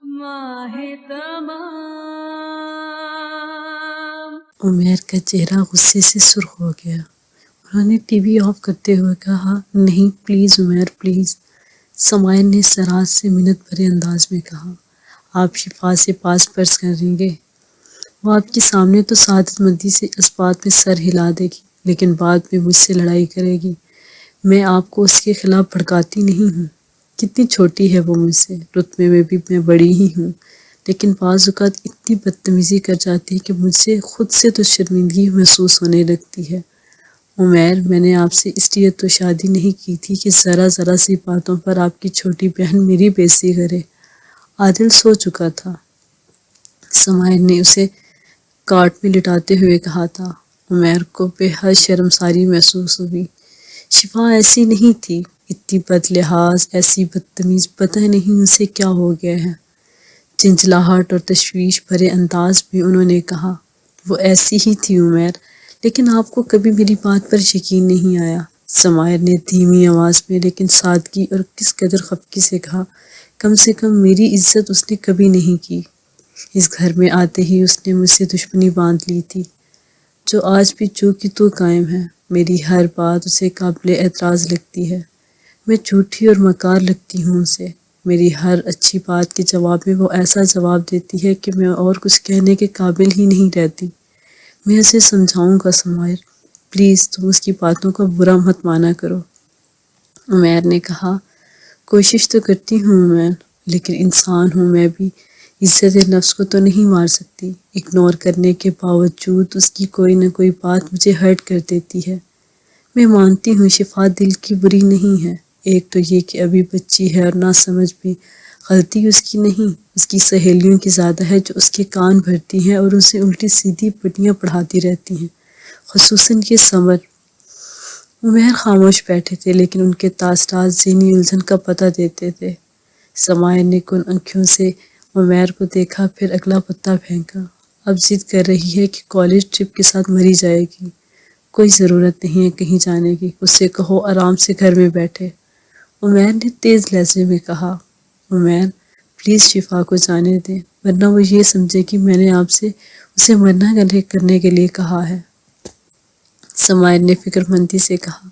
ماہ تمام۔ عمیر کا چہرہ غصے سے سرخ ہو گیا۔ انہوں نے ٹی وی آف کرتے ہوئے کہا، نہیں پلیز عمیر پلیز۔ سمائر نے سراج سے منت بھرے انداز میں کہا، آپ شفا سے پاس پرس کریں گے؟ وہ آپ کے سامنے تو سعادت مندی سے اس بات میں سر ہلا دے گی، لیکن بعد میں مجھ سے لڑائی کرے گی۔ میں آپ کو اس کے خلاف بھڑکاتی نہیں ہوں۔ کتنی چھوٹی ہے وہ مجھ سے، رتبے میں بھی میں بڑی ہی ہوں، لیکن بعض اوقات اتنی بدتمیزی کر جاتی ہے کہ مجھ سے خود سے تو شرمندگی محسوس ہونے لگتی ہے۔ عمیر، میں نے آپ سے اس لیے تو شادی نہیں کی تھی کہ ذرا ذرا سی باتوں پر آپ کی چھوٹی بہن میری بےعزتی کرے۔ عادل سو چکا تھا۔ سمائر نے اسے کاٹ میں لٹاتے ہوئے کہا تھا۔ عمیر کو بے حد شرمساری محسوس ہوئی۔ شفا ایسی نہیں تھی، اتنی بد لحاظ، ایسی بدتمیز، پتہ نہیں اسے کیا ہو گیا ہے۔ جھنجھلاہٹ اور تشویش بھرے انداز میں انہوں نے کہا، وہ ایسی ہی تھی عمیر، لیکن آپ کو کبھی میری بات پر یقین نہیں آیا۔ سمائر نے دھیمی آواز میں لیکن سادگی اور کس قدر خفگی سے کہا، کم سے کم میری عزت اس نے کبھی نہیں کی۔ اس گھر میں آتے ہی اس نے مجھ سے دشمنی باندھ لی تھی، جو آج بھی جو کی تو قائم ہے۔ میری ہر بات اسے قابل اعتراض لگتی ہے، میں جھوٹی اور مکار لگتی ہوں اسے۔ میری ہر اچھی بات کے جواب میں وہ ایسا جواب دیتی ہے کہ میں اور کچھ کہنے کے قابل ہی نہیں رہتی۔ میں اسے سمجھاؤں گا سمائر، پلیز تم اس کی باتوں کا برا مت مانا کرو۔ عمیر نے کہا، کوشش تو کرتی ہوں عمیر، لیکن انسان ہوں میں بھی، عزت نفس کو تو نہیں مار سکتی۔ اگنور کرنے کے باوجود اس کی کوئی نہ کوئی بات مجھے ہرٹ کر دیتی ہے۔ میں مانتی ہوں شفا دل کی بری نہیں ہے، ایک تو یہ کہ ابھی بچی ہے اور نہ سمجھ بھی، غلطی اس کی نہیں، اس کی سہیلیوں کی زیادہ ہے جو اس کے کان بھرتی ہیں اور اسے الٹی سیدھی پٹیاں پڑھاتی رہتی ہیں، خصوصاً یہ سمر۔ عمیر خاموش بیٹھے تھے، لیکن ان کے تاثرات ذہنی الجھن کا پتہ دیتے تھے۔ سمائر نے کن آنکھوں سے عمیر کو دیکھا، پھر اگلا پتا پھینکا۔ اب ضد کر رہی ہے کہ کالج ٹرپ کے ساتھ مری جائے گی۔ کوئی ضرورت نہیں ہے کہیں جانے کی، اس سے کہو آرام سے گھر میں بیٹھے۔ عمیر نے تیز لہجے میں کہا، عمیر پلیز شفا کو جانے دیں، ورنہ وہ یہ سمجھے کہ میں نے آپ سے اسے منع کرنے کے لیے کہا ہے۔ سمائر نے فکر مندی سے کہا،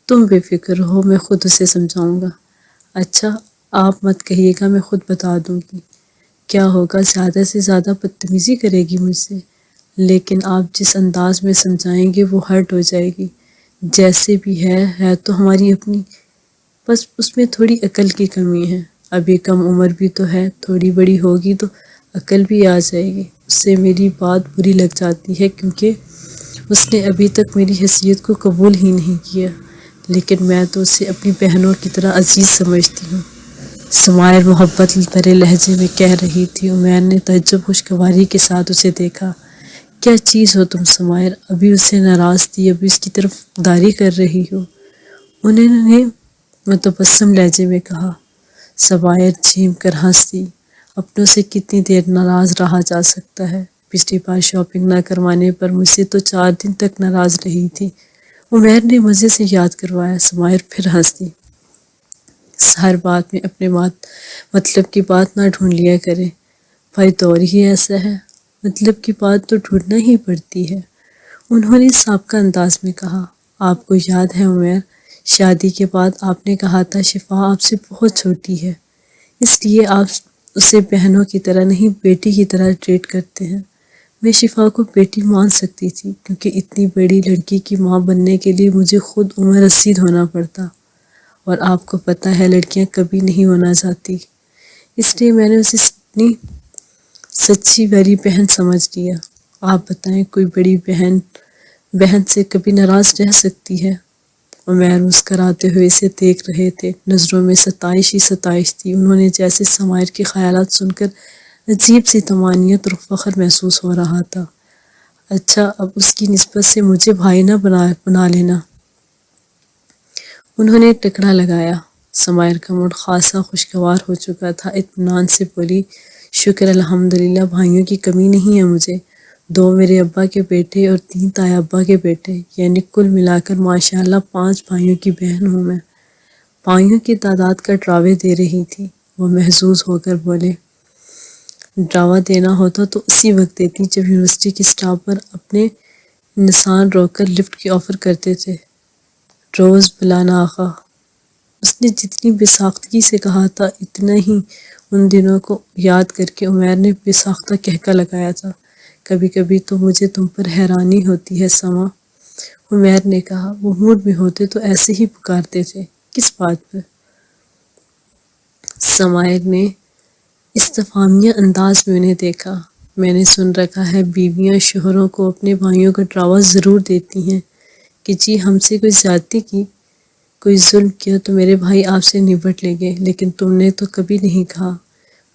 تم بے فکر رہو، میں خود اسے سمجھاؤں گا۔ اچھا آپ مت کہیے گا، میں خود بتا دوں گی۔ کیا ہوگا، زیادہ سے زیادہ بدتمیزی کرے گی مجھ سے، لیکن آپ جس انداز میں سمجھائیں گے وہ ہرٹ ہو جائے گی۔ جیسے بھی ہے تو ہماری اپنی، بس اس میں تھوڑی عقل کی کمی ہے۔ ابھی کم عمر بھی تو ہے، تھوڑی بڑی ہوگی تو عقل بھی آ جائے گی۔ اس سے میری بات بری لگ جاتی ہے کیونکہ اس نے ابھی تک میری حیثیت کو قبول ہی نہیں کیا، لیکن میں تو اسے اپنی بہنوں کی طرح عزیز سمجھتی ہوں۔ سمائر محبت بھرے لہجے میں کہہ رہی تھی۔ عمیر نے تعجب خوشگواری کے ساتھ اسے دیکھا، کیا چیز ہو تم سمائر، ابھی اس سے ناراض تھی، ابھی اس کی طرف داری کر رہی ہو؟ انہوں نے متبسم لہجے میں کہا۔ سمائر جھیم کر ہنس دی، اپنوں سے کتنی دیر ناراض رہا جا سکتا ہے؟ پچھلی بار شاپنگ نہ کروانے پر مجھ سے تو 4 دن تک ناراض رہی تھی۔ عمیر نے مزے سے یاد کروایا۔ سمائر پھر ہنس دی، ہر بات میں اپنے مطلب کی بات نہ ڈھونڈ لیا کرے، بھائی دور ہی ایسا ہے، مطلب کی بات تو ڈھونڈنا ہی پڑتی ہے۔ انہوں نے سابقہ انداز میں کہا، آپ کو یاد ہے عمیر، شادی کے بعد آپ نے کہا تھا شفا آپ سے بہت چھوٹی ہے، اس لیے آپ اسے بہنوں کی طرح نہیں بیٹی کی طرح ٹریٹ کرتے ہیں۔ میں شفا کو بیٹی مان سکتی تھی کیونکہ اتنی بڑی لڑکی کی ماں بننے کے لیے مجھے خود عمر رسید ہونا پڑتا، اور آپ کو پتہ ہے لڑکیاں کبھی نہیں ہونا چاہتی، اس لیے میں نے اسے اپنی سچی والی بہن سمجھ لیا۔ آپ بتائیں کوئی بڑی بہن سے کبھی ناراض رہ سکتی ہے؟ عمیر مسکراتے ہوئے اسے دیکھ رہے تھے، نظروں میں ستائش ہی ستائش تھی۔ انہوں نے جیسے سمائر کے خیالات سن کر عجیب سی طمانینت اور فخر محسوس ہو رہا تھا۔ اچھا اب اس کی نسبت سے مجھے بھائی نہ بنا لینا۔ انہوں نے ٹکڑا لگایا۔ سمائر کا موڈ خاصا خوشگوار ہو چکا تھا، اطمینان سے بولی، شکر الحمدللہ، بھائیوں کی کمی نہیں ہے مجھے، 2 میرے ابا کے بیٹے اور 3 تایا ابا کے بیٹے، یعنی کل ملا کر ماشاءاللہ 5 بھائیوں کی بہن ہوں میں۔ بھائیوں کی تعداد کا ڈراوے دے رہی تھی۔ وہ محظوظ ہو کر بولے، ڈراوا دینا ہوتا تو اسی وقت دیتی جب یونیورسٹی کے اسٹاف پر اپنے نشان روک کر لفٹ کی آفر کرتے تھے۔ روز بلانا آقا، اس نے جتنی بے ساختگی سے کہا تھا اتنا ہی ان دنوں کو یاد کر کے عمیر نے بے ساختہ کہکا لگایا تھا۔ کبھی کبھی تو مجھے تم پر حیرانی ہوتی ہے سما، عمیر نے کہا۔ وہ موڈ میں ہوتے تو ایسے ہی پکارتے تھے۔ کس بات پر؟ سمائر نے استفہامیہ انداز میں انہیں دیکھا۔ میں نے سن رکھا ہے بیویاں شوہروں کو اپنے بھائیوں کا ڈراوا ضرور دیتی ہیں کہ جی ہم سے کوئی زیادتی کی، کوئی ظلم کیا تو میرے بھائی آپ سے نبٹ لیں گے، لیکن تم نے تو کبھی نہیں کہا۔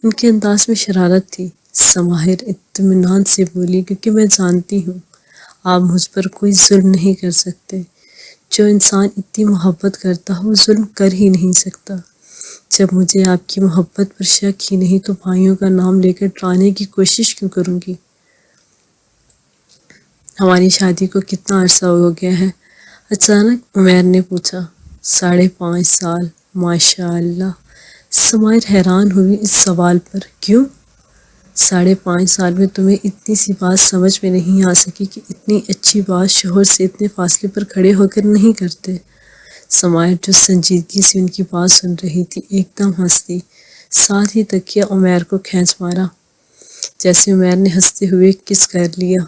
ان کے انداز میں شرارت تھی۔ سماہر اطمینان سے بولی، کیونکہ میں جانتی ہوں آپ مجھ پر کوئی ظلم نہیں کر سکتے۔ جو انسان اتنی محبت کرتا ہو وہ ظلم کر ہی نہیں سکتا۔ جب مجھے آپ کی محبت پر شک ہی نہیں تو بھائیوں کا نام لے کر ڈرانے کی کوشش کیوں کروں گی؟ ہماری شادی کو کتنا عرصہ ہو گیا ہے؟ اچانک عمیر نے پوچھا۔ 5.5 سال، ماشاء اللہ۔ سمائر حیران ہوئی اس سوال پر۔ کیوں؟ 5.5 سال میں تمہیں اتنی سی بات سمجھ میں نہیں آ سکی کہ اتنی اچھی بات شوہر سے اتنے فاصلے پر کھڑے ہو کر نہیں کرتے؟ سمائر جو سنجیدگی سے ان کی بات سن رہی تھی ایک دم ہنس دی، ساتھ ہی تکیہ عمیر کو کھینچ مارا، جیسے عمیر نے ہنستے ہوئے کس کر لیا۔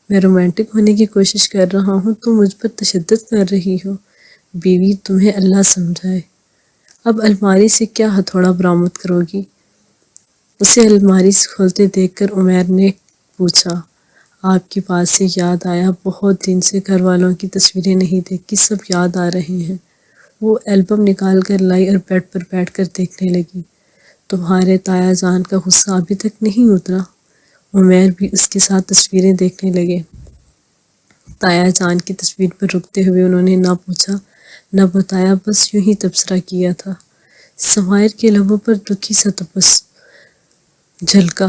میں رومانٹک ہونے کی کوشش کر رہا ہوں تو مجھ پر تشدد کر رہی ہو۔ بیوی تمہیں اللہ سمجھائے۔ اب الماری سے کیا ہتھوڑا برآمد کرو گی؟ اسے الماری سے کھولتے دیکھ کر عمیر نے پوچھا۔ آپ کی بات سے یاد آیا، بہت دن سے گھر والوں کی تصویریں نہیں دیکھی، سب یاد آ رہے ہیں۔ وہ البم نکال کر لائی اور بیڈ پر بیٹھ کر دیکھنے لگی۔ تمہارے تایا جان کا غصہ ابھی تک نہیں اترا؟ عمیر بھی اس کے ساتھ تصویریں دیکھنے لگے۔ تایا جان کی تصویر پر رکتے ہوئے انہوں نے نہ پوچھا نہ بتایا، بس یوں ہی تبصرہ کیا تھا۔ سمائر کے لبوں پر دکھی سا تبسم جھلکا۔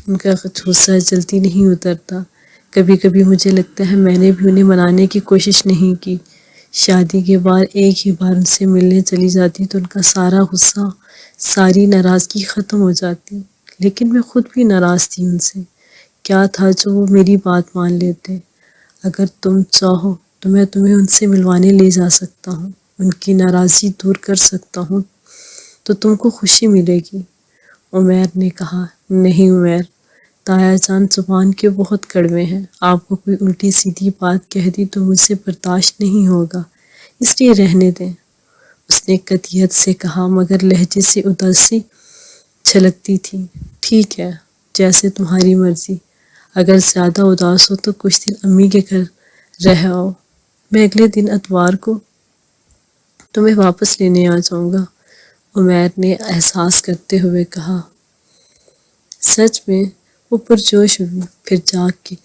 ان کا غصہ جلدی نہیں اترتا۔ کبھی کبھی مجھے لگتا ہے میں نے بھی انہیں منانے کی کوشش نہیں کی۔ شادی کے بعد ایک ہی بار ان سے ملنے چلی جاتی تو ان کا سارا غصہ، ساری ناراضگی ختم ہو جاتی، لیکن میں خود بھی ناراض تھی ان سے۔ کیا تھا جو وہ میری بات مان لیتے؟ اگر تم چاہو تو میں تمہیں ان سے ملوانے لے جا سکتا ہوں، ان کی ناراضگی دور کر سکتا ہوں تو تم کو خوشی ملے گی۔ عمیر نے کہا۔ نہیں عمیر، تایا جان زبان کے بہت کڑوے ہیں، آپ کو کوئی الٹی سیدھی بات کہہ دی تو مجھ سے برداشت نہیں ہوگا، اس لیے رہنے دیں۔ اس نے قطعیت سے کہا مگر لہجے سے اداسی چھلکتی تھی۔ ٹھیک ہے، جیسے تمہاری مرضی، اگر زیادہ اداس ہو تو کچھ دن امی کے گھر رہ آؤ، میں اگلے دن اتوار کو تمہیں واپس لینے آ جاؤں گا، عمیر نے احساس کرتے ہوئے کہا۔ سچ میں؟ وہ پرجوش ہوئی، پھر جاگ کی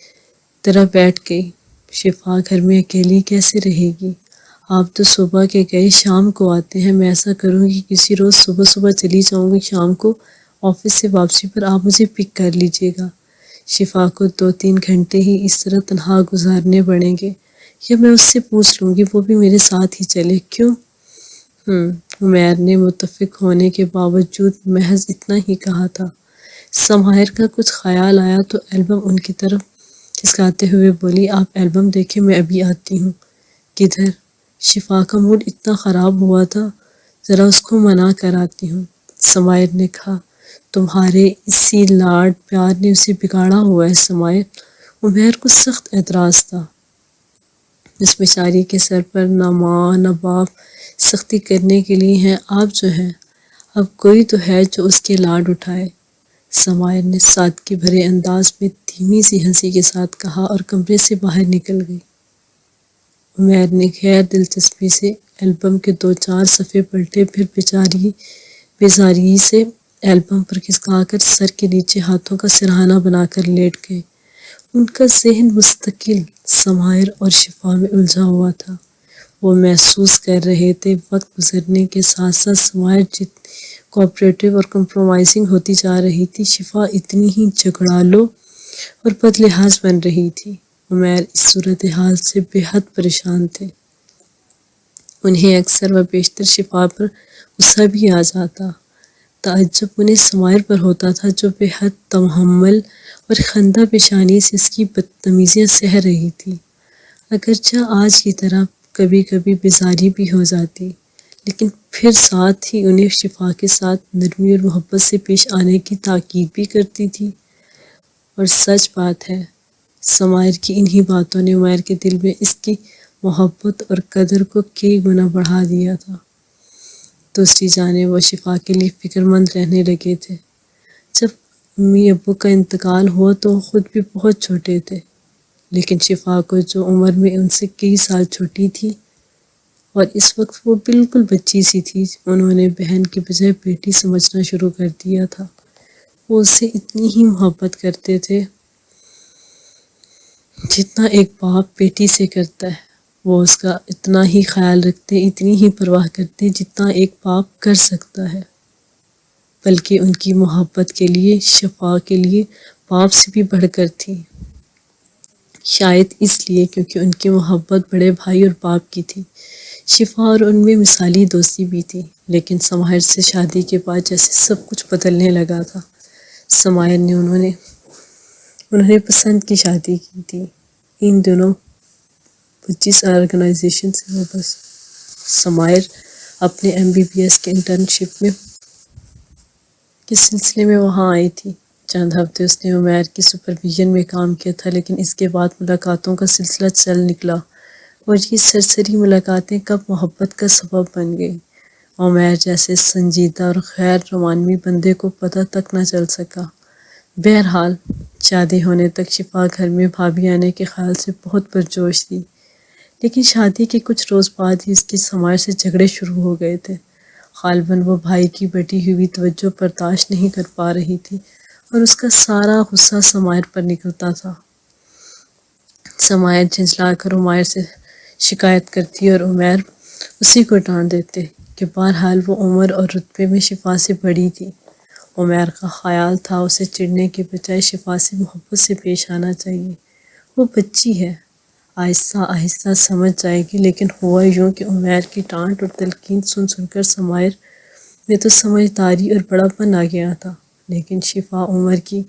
طرح بیٹھ گئی۔ شفا گھر میں اکیلی کیسے رہے گی؟ آپ تو صبح کے گئے شام کو آتے ہیں، میں ایسا کروں گی کسی روز صبح صبح چلی جاؤں گی، شام کو آفس سے واپسی پر آپ مجھے پک کر لیجیے گا۔ شفا کو 2-3 گھنٹے ہی اس طرح تنہا گزارنے پڑیں گے، یا میں اس سے پوچھ لوں گی وہ بھی میرے ساتھ ہی چلے، کیوں؟ عمیر نے متفق ہونے کے باوجود محض اتنا ہی کہا تھا۔ سمائر کا کچھ خیال آیا تو البم ان کی طرف کھسکاتے ہوئے بولی، آپ البم دیکھیں، میں ابھی آتی ہوں۔ کدھر؟ شفا کا موڈ اتنا خراب ہوا تھا، ذرا اس کو منع کر آتی ہوں، سمائر نے کہا۔ تمہارے اسی لاڈ پیار نے اسے بگاڑا ہوا ہے سمائر۔ عمیر کو سخت اعتراض تھا۔ اس بیچاری کے سر پر نہ ماں نہ باپ سختی کرنے کے لیے ہیں، آپ جو ہیں، اب کوئی تو ہے جو اس کے لاڈ اٹھائے، سمائر نے سادگی بھرے انداز میں دھیمی سی ہنسی کے ساتھ کہا اور کمرے سے باہر نکل گئی۔ عمیر نے غیر دلچسپی سے البم کے 2-4 صفحے پلٹے، پھر بیزاری سے البم پر کھسکا کر سر کے نیچے ہاتھوں کا سرہانہ بنا کر لیٹ گئے۔ ان کا ذہن مستقل سمائر اور شفا میں الجھا ہوا تھا۔ وہ محسوس کر رہے تھے وقت گزرنے کے ساتھ ساتھ سمائر جتنی کوآپریٹو اور کمپرومائزنگ ہوتی جا رہی تھی، شفا اتنی ہی جھگڑالو اور بد لحاظ بن رہی تھی۔ عمیر اس صورتحال سے بے حد پریشان تھے۔ انہیں اکثر و بیشتر شفا پر غصہ بھی آ جاتا، تعجب انہیں سمائر پر ہوتا تھا جو بے حد تحمل اور خندہ پیشانی سے اس کی بدتمیزیاں سہ رہی تھی۔ اگرچہ آج کی طرح کبھی کبھی بیزاری بھی ہو جاتی، لیکن پھر ساتھ ہی انہیں شفا کے ساتھ نرمی اور محبت سے پیش آنے کی تاکید بھی کرتی تھی۔ اور سچ بات ہے، سمائر کی انہی باتوں نے عمیر کے دل میں اس کی محبت اور قدر کو کئی گنا بڑھا دیا تھا۔ دوسری جانب وہ شفا کے لیے فکر مند رہنے لگے تھے۔ جب امی ابو کا انتقال ہوا تو وہ خود بھی بہت چھوٹے تھے، لیکن شفا کو جو عمر میں ان سے کئی سال چھوٹی تھی اور اس وقت وہ بالکل بچی سی تھی، انہوں نے بہن کی بجائے بیٹی سمجھنا شروع کر دیا تھا۔ وہ اسے اتنی ہی محبت کرتے تھے جتنا ایک باپ بیٹی سے کرتا ہے، وہ اس کا اتنا ہی خیال رکھتے، اتنی ہی پرواہ کرتے جتنا ایک باپ کر سکتا ہے، بلکہ ان کی محبت کے لیے شفا کے لیے باپ سے بھی بڑھ کر تھی۔ شاید اس لیے کیونکہ ان کی محبت بڑے بھائی اور باپ کی تھی۔ شفا اور ان میں مثالی دوستی بھی تھی، لیکن سمائر سے شادی کے بعد جیسے سب کچھ بدلنے لگا تھا۔ سمائر نے انہوں نے پسند کی شادی کی تھی۔ ان دنوں 25 آرگنائزیشن سے وہ بس سمائر اپنے MBBS کے انٹرنشپ کے سلسلے میں وہاں آئی تھی۔ چند ہفتے اس نے عمیر کی سپرویژن میں کام کیا تھا، لیکن اس کے بعد ملاقاتوں کا سلسلہ چل نکلا اور یہ سرسری ملاقاتیں کب محبت کا سبب بن گئی۔ عمیر جیسے سنجیدہ اور غیر رومانوی بندے کو پتہ تک نہ چل سکا۔ بہرحال شادی ہونے تک شفا گھر میں بھابھی آنے کے خیال سے بہت پرجوش تھی، لیکن شادی کے کچھ روز بعد ہی اس کے سمائر سے جھگڑے شروع ہو گئے تھے۔ غالباً وہ بھائی کی بڑھی ہوئی توجہ برداشت نہیں کر پا رہی تھی اور اس کا سارا غصہ سمائر پر نکلتا تھا۔ سمائر جھنجھلا کر عمیر سے شکایت کرتی اور عمیر اسی کو ڈانٹ دیتے کہ بہرحال وہ عمر اور رتبے میں شفا سے بڑی تھی۔ عمیر کا خیال تھا اسے چڑھنے کے بجائے شفا سے محبت سے پیش آنا چاہیے۔ وہ بچی ہے، آہستہ آہستہ سمجھ جائے گی۔ لیکن ہوا یوں کہ عمیر کی ڈانٹ اور تلقین سن کر سمائر میں تو سمجھداری اور بڑا پن آ گیا تھا، لیکن شفا عمر کی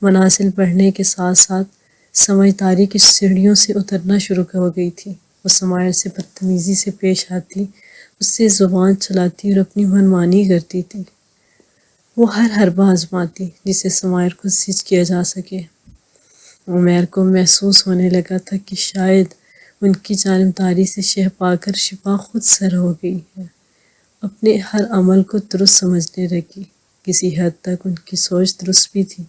منازل بڑھنے کے ساتھ ساتھ سمجھداری کی سیڑھیوں سے اترنا شروع ہو گئی تھی۔ وہ سمائر سے بدتمیزی سے پیش آتی، اس سے زبان چلاتی اور اپنی منمانی کرتی تھی۔ وہ ہر حربہ آزماتی جسے سمائر کو زج کیا جا سکے۔ عمیر کو محسوس ہونے لگا تھا کہ شاید ان کی جانبداری سے شہ پا کر شفا خود سر ہو گئی ہے، اپنے ہر عمل کو درست سمجھنے لگی۔ کسی حد تک ان کی سوچ درست بھی تھی،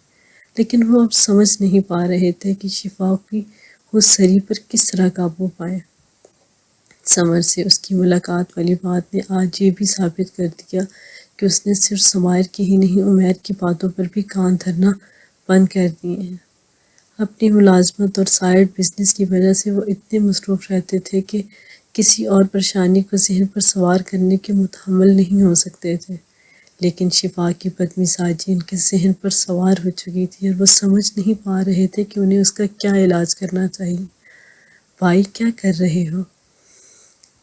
لیکن وہ اب سمجھ نہیں پا رہے تھے کہ شفا کی خود سری پر کس طرح قابو پائیں۔ سمر سے اس کی ملاقات والی بات نے آج یہ بھی ثابت کر دیا کہ اس نے صرف سمائر کی ہی نہیں، عمیر کی باتوں پر بھی کان دھرنا بند کر دیے ہیں۔ اپنی ملازمت اور سائیڈ بزنس کی وجہ سے وہ اتنے مصروف رہتے تھے کہ کسی اور پریشانی کو ذہن پر سوار کرنے کے متحمل نہیں ہو سکتے تھے، لیکن شفا کی بدمزاجی ان کے ذہن پر سوار ہو چکی تھی اور وہ سمجھ نہیں پا رہے تھے کہ انہیں اس کا کیا علاج کرنا چاہیے۔ بھائی کیا کر رہے ہو؟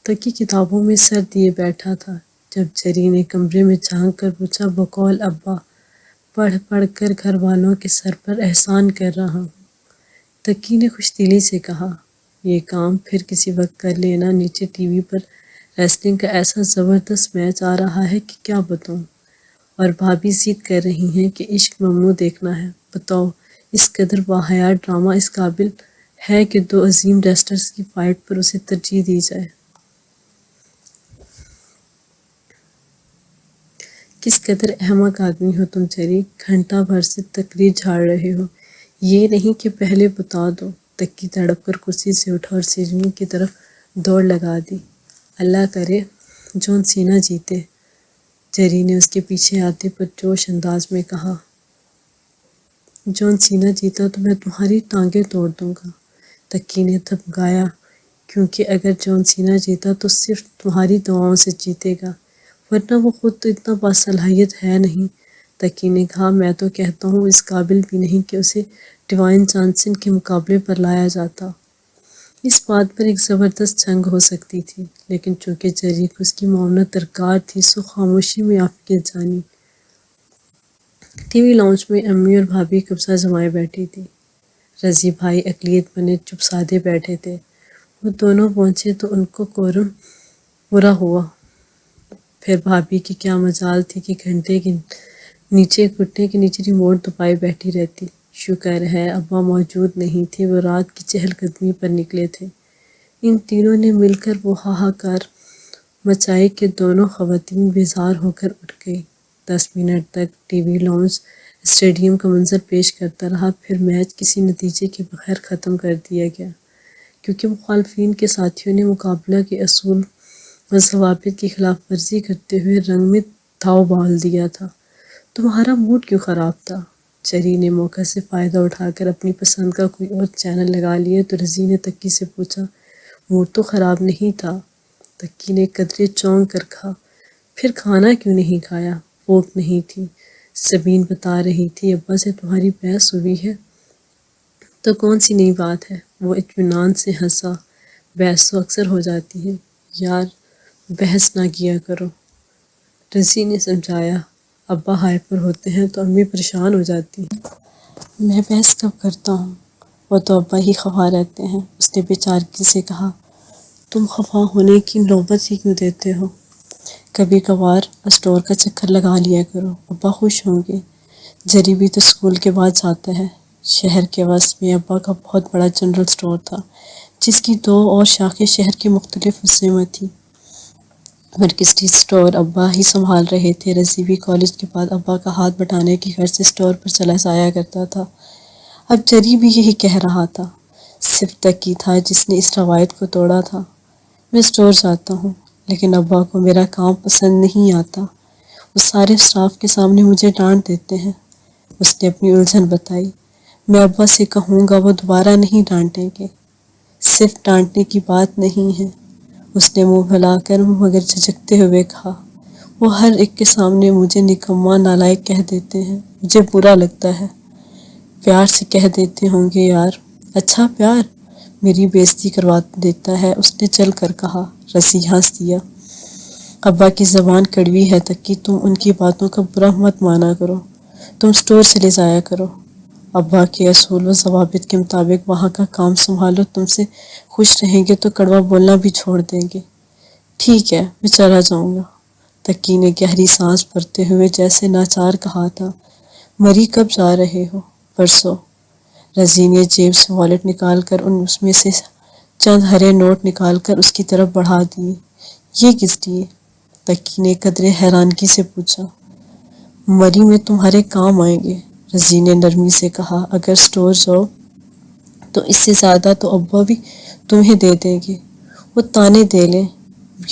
تقی کتابوں میں سر دیے بیٹھا تھا جب جری نے کمرے میں جھانک کر پوچھا، بقول ابا پڑھ پڑھ کر گھر والوں کے سر پر احسان کر رہا ہوں۔ تقی نے خوش دلی سے کہا، یہ کام پھر کسی وقت کر لینا، نیچے ٹی وی پر ریسلنگ کا ایسا زبردست میچ آ رہا ہے کہ کیا بتاؤں، اور بھابھی ضد کر رہی ہیں کہ عشق ممنوع دیکھنا ہے۔ بتاؤ اس قدر باحیا ڈرامہ اس قابل ہے کہ دو عظیم ریسلرز کی فائٹ پر اسے ترجیح دی جائے؟ کس قدر احمق آدمی ہو تم جری، گھنٹہ بھر سے تقریر جھاڑ رہے ہو، یہ نہیں کہ پہلے بتا دو۔ تقی تڑپ کر کرسی سے اٹھا اور سیڑھیوں کی طرف دوڑ لگا دی۔ اللہ کرے جون سینا جیتے، جری نے اس کے پیچھے آتے پرجوش انداز میں کہا۔ جون سینا جیتا تو میں تمہاری ٹانگیں توڑ دوں گا، تقی نے دھمکایا، کیونکہ اگر جون سینا جیتا تو صرف تمہاری دعاؤں سے جیتے گا، ورنہ وہ خود تو اتنا باصلاحیت ہے نہیں۔ تقی نے کہا، میں تو کہتا ہوں اس قابل بھی نہیں کہ اسے ڈیوائن جانسن کے مقابلے پر لایا جاتا۔ اس بات پر ایک زبردست جنگ ہو سکتی تھی، لیکن چونکہ جری کو اس کی معاونت درکار تھی سو خاموشی میں عافیت جانی۔ ٹی وی لاؤنج میں امی اور بھابھی قبضہ جمائے بیٹھی تھی۔ رضی بھائی اقلیت بنے چپ سادھے بیٹھے تھے۔ وہ دونوں پہنچے تو ان کو کورم پورا ہوا۔ پھر بھابھی کی کیا مجال تھی کہ گھنٹے کے نیچے گھٹنے کے نیچے ریموٹ دبائے بیٹھی رہتی۔ شکر ہے ابا موجود نہیں تھے، وہ رات کی چہل قدمی پر نکلے تھے۔ ان تینوں نے مل کر وہ ہاہاکار مچائی کہ دونوں خواتین بیزار ہو کر اٹھ گئی۔ 10 منٹ تک ٹی وی لاؤنج اسٹیڈیم کا منظر پیش کرتا رہا، پھر میچ کسی نتیجے کے بغیر ختم کر دیا گیا، کیونکہ مخالفین کے ساتھیوں نے مقابلہ کے اصول و ضوابط کی خلاف ورزی کرتے ہوئے رنگ میں دھاؤ ڈال دیا تھا۔ تمہارا موڈ کیوں خراب تھا؟ چری نے موقع سے فائدہ اٹھا کر اپنی پسند کا کوئی اور چینل لگا لیا تو رضی نے تکی سے پوچھا، موڈ تو خراب نہیں تھا۔ تکی نے قدرے چونک کر کہا، پھر کھانا کیوں نہیں کھایا؟ بھوک نہیں تھی۔ سبین بتا رہی تھی ابا سے تمہاری بحث ہوئی ہے۔ تو کون سی نئی بات ہے؟ وہ اطمینان سے ہنسا، بحث تو اکثر ہو جاتی ہے یار، بحث نہ کیا کرو۔ رضی نے سمجھایا، ابا ہائپر ہوتے ہیں تو امی پریشان ہو جاتی ہیں۔ میں بحث کب کرتا ہوں؟ وہ تو ابا ہی خفا رہتے ہیں۔ اس نے بے چارگی سے کہا، تم خفا ہونے کی نوبت ہی کیوں دیتے ہو؟ کبھی کبھار اسٹور کا چکر لگا لیا کرو، ابا خوش ہوں گے۔ جری بھی تو اسکول کے بعد جاتا ہے۔ شہر کے وسط میں ابا کا بہت بڑا جنرل اسٹور تھا، جس کی 2 اور شاخیں شہر کے مختلف حصوں میں تھیں۔ مرکزی اسٹور ابا ہی سنبھال رہے تھے۔ رضی بھی کالج کے بعد ابا کا ہاتھ بٹانے کے غرض سے اسٹور پر چلا جایا کرتا تھا۔ اب جری بھی یہی کہہ رہا تھا، صرف تکی تھا جس نے اس روایت کو توڑا تھا۔ میں اسٹور جاتا ہوں، لیکن ابا کو میرا کام پسند نہیں آتا، وہ سارے اسٹاف کے سامنے مجھے ڈانٹ دیتے ہیں۔ اس نے اپنی الجھن بتائی، میں ابا سے کہوں گا وہ دوبارہ نہیں ڈانٹیں گے۔ صرف ڈانٹنے کی بات نہیں ہے، اس نے منہ ہلا کر مگر جھجکتے ہوئے کہا، وہ ہر ایک کے سامنے مجھے نکما نالائق کہہ دیتے ہیں، مجھے برا لگتا ہے۔ پیار سے کہہ دیتے ہوں گے یار۔ اچھا پیار؟ میری بےعزتی کروا دیتا ہے، اس نے چل کر کہا۔ رضی ہنس دیا، ابا کی زبان کڑوی ہے تکی، تم ان کی باتوں کا برا مت مانا کرو، تم اسٹور چلے جایا کرو، ابا کے اصول و ضوابط کے مطابق وہاں کا کام سنبھالو، تم سے خوش رہیں گے تو کڑوا بولنا بھی چھوڑ دیں گے۔ ٹھیک ہے، میں چلا جاؤں گا، تکی نے گہری سانس بھرتے ہوئے جیسے ناچار کہا تھا۔ مری کب جا رہے ہو؟ پرسوں۔ رضی نے جیب سے والیٹ نکال کر اس میں سے چند ہرے نوٹ نکال کر اس کی طرف بڑھا دیے۔ یہ کس لیے؟ تکی نے قدرے حیرانگی سے پوچھا۔ مری میں تمہارے کام آئیں گے، رضی نے نرمی سے کہا، اگر اسٹور جاؤ تو اس سے زیادہ تو ابا بھی تمہیں دے دیں گے، وہ تانے دے لیں،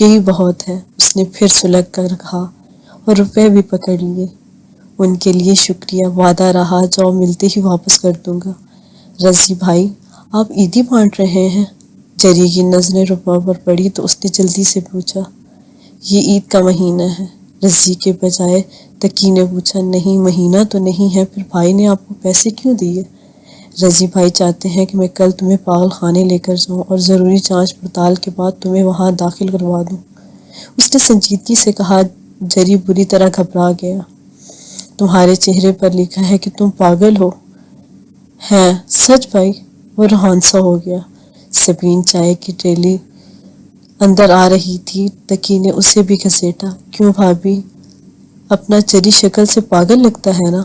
یہی بہت ہے، اس نے پھر سلگ کر کہا، اور روپے بھی پکڑ لیے۔ ان کے لیے شکریہ، وعدہ رہا، جاؤ ملتے ہی واپس کر دوں گا۔ رضی بھائی، آپ عیدی بانٹ رہے ہیں؟ جری کی نظریں روپے پر پڑی تو اس نے جلدی سے پوچھا، یہ عید کا مہینہ ہے؟ رضی کے بجائے تکی نے پوچھا، نہیں مہینہ تو نہیں ہے، پھر بھائی نے آپ کو پیسے کیوں دیے؟ رضی بھائی چاہتے ہیں کہ میں کل تمہیں پاگل خانے لے کر جاؤں اور ضروری جانچ پڑتال کے بعد تمہیں وہاں داخل کروا دوں۔ اس نے سنجیدگی سے کہا۔ جری بری طرح گھبرا گیا، تمہارے چہرے پر لکھا ہے کہ تم پاگل ہو؟ ہیں سچ بھائی؟ وہ روحان سا ہو گیا۔ سبین چائے کی ٹیلی اندر آ رہی تھی، تکی نے اسے بھی گھسیٹا، کیوں بھابھی، اپنا چری شکل سے پاگل لگتا ہے نا؟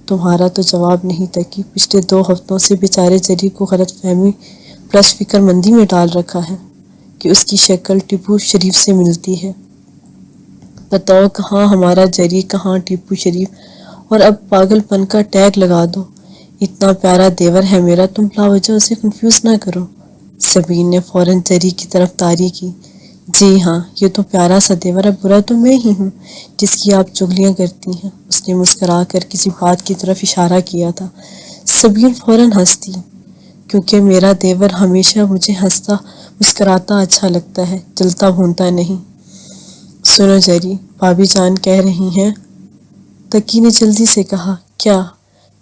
تمہارا تو جواب نہیں تکی، پچھلے 2 ہفتوں سے بیچارے جری کو غلط فہمی پلس فکر مندی میں ڈال رکھا ہے کہ اس کی شکل ٹیپو شریف سے ملتی ہے۔ بتاؤ کہاں ہمارا جری، کہاں ٹیپو شریف، اور اب پاگل پن کا ٹیگ لگا دو۔ اتنا پیارا دیور ہے میرا، تم لاوجہ اسے کنفیوز نہ کرو۔ سبین نے فوراً جری کی طرف طاری کی، جی ہاں، یہ تو پیارا سا دیور ہے، برا تو میں ہی ہوں جس کی آپ چغلیاں کرتی ہیں۔ اس نے مسکرا کر کسی بات کی طرف اشارہ کیا تھا۔ سبین فوراً ہنس دی، کیونکہ میرا دیور ہمیشہ مجھے ہنستا مسکراتا اچھا لگتا ہے، جلتا بھونتا نہیں۔ سنو جری، بھابھی جان کہہ رہی ہیں۔ تکی نے جلدی سے کہا، کیا؟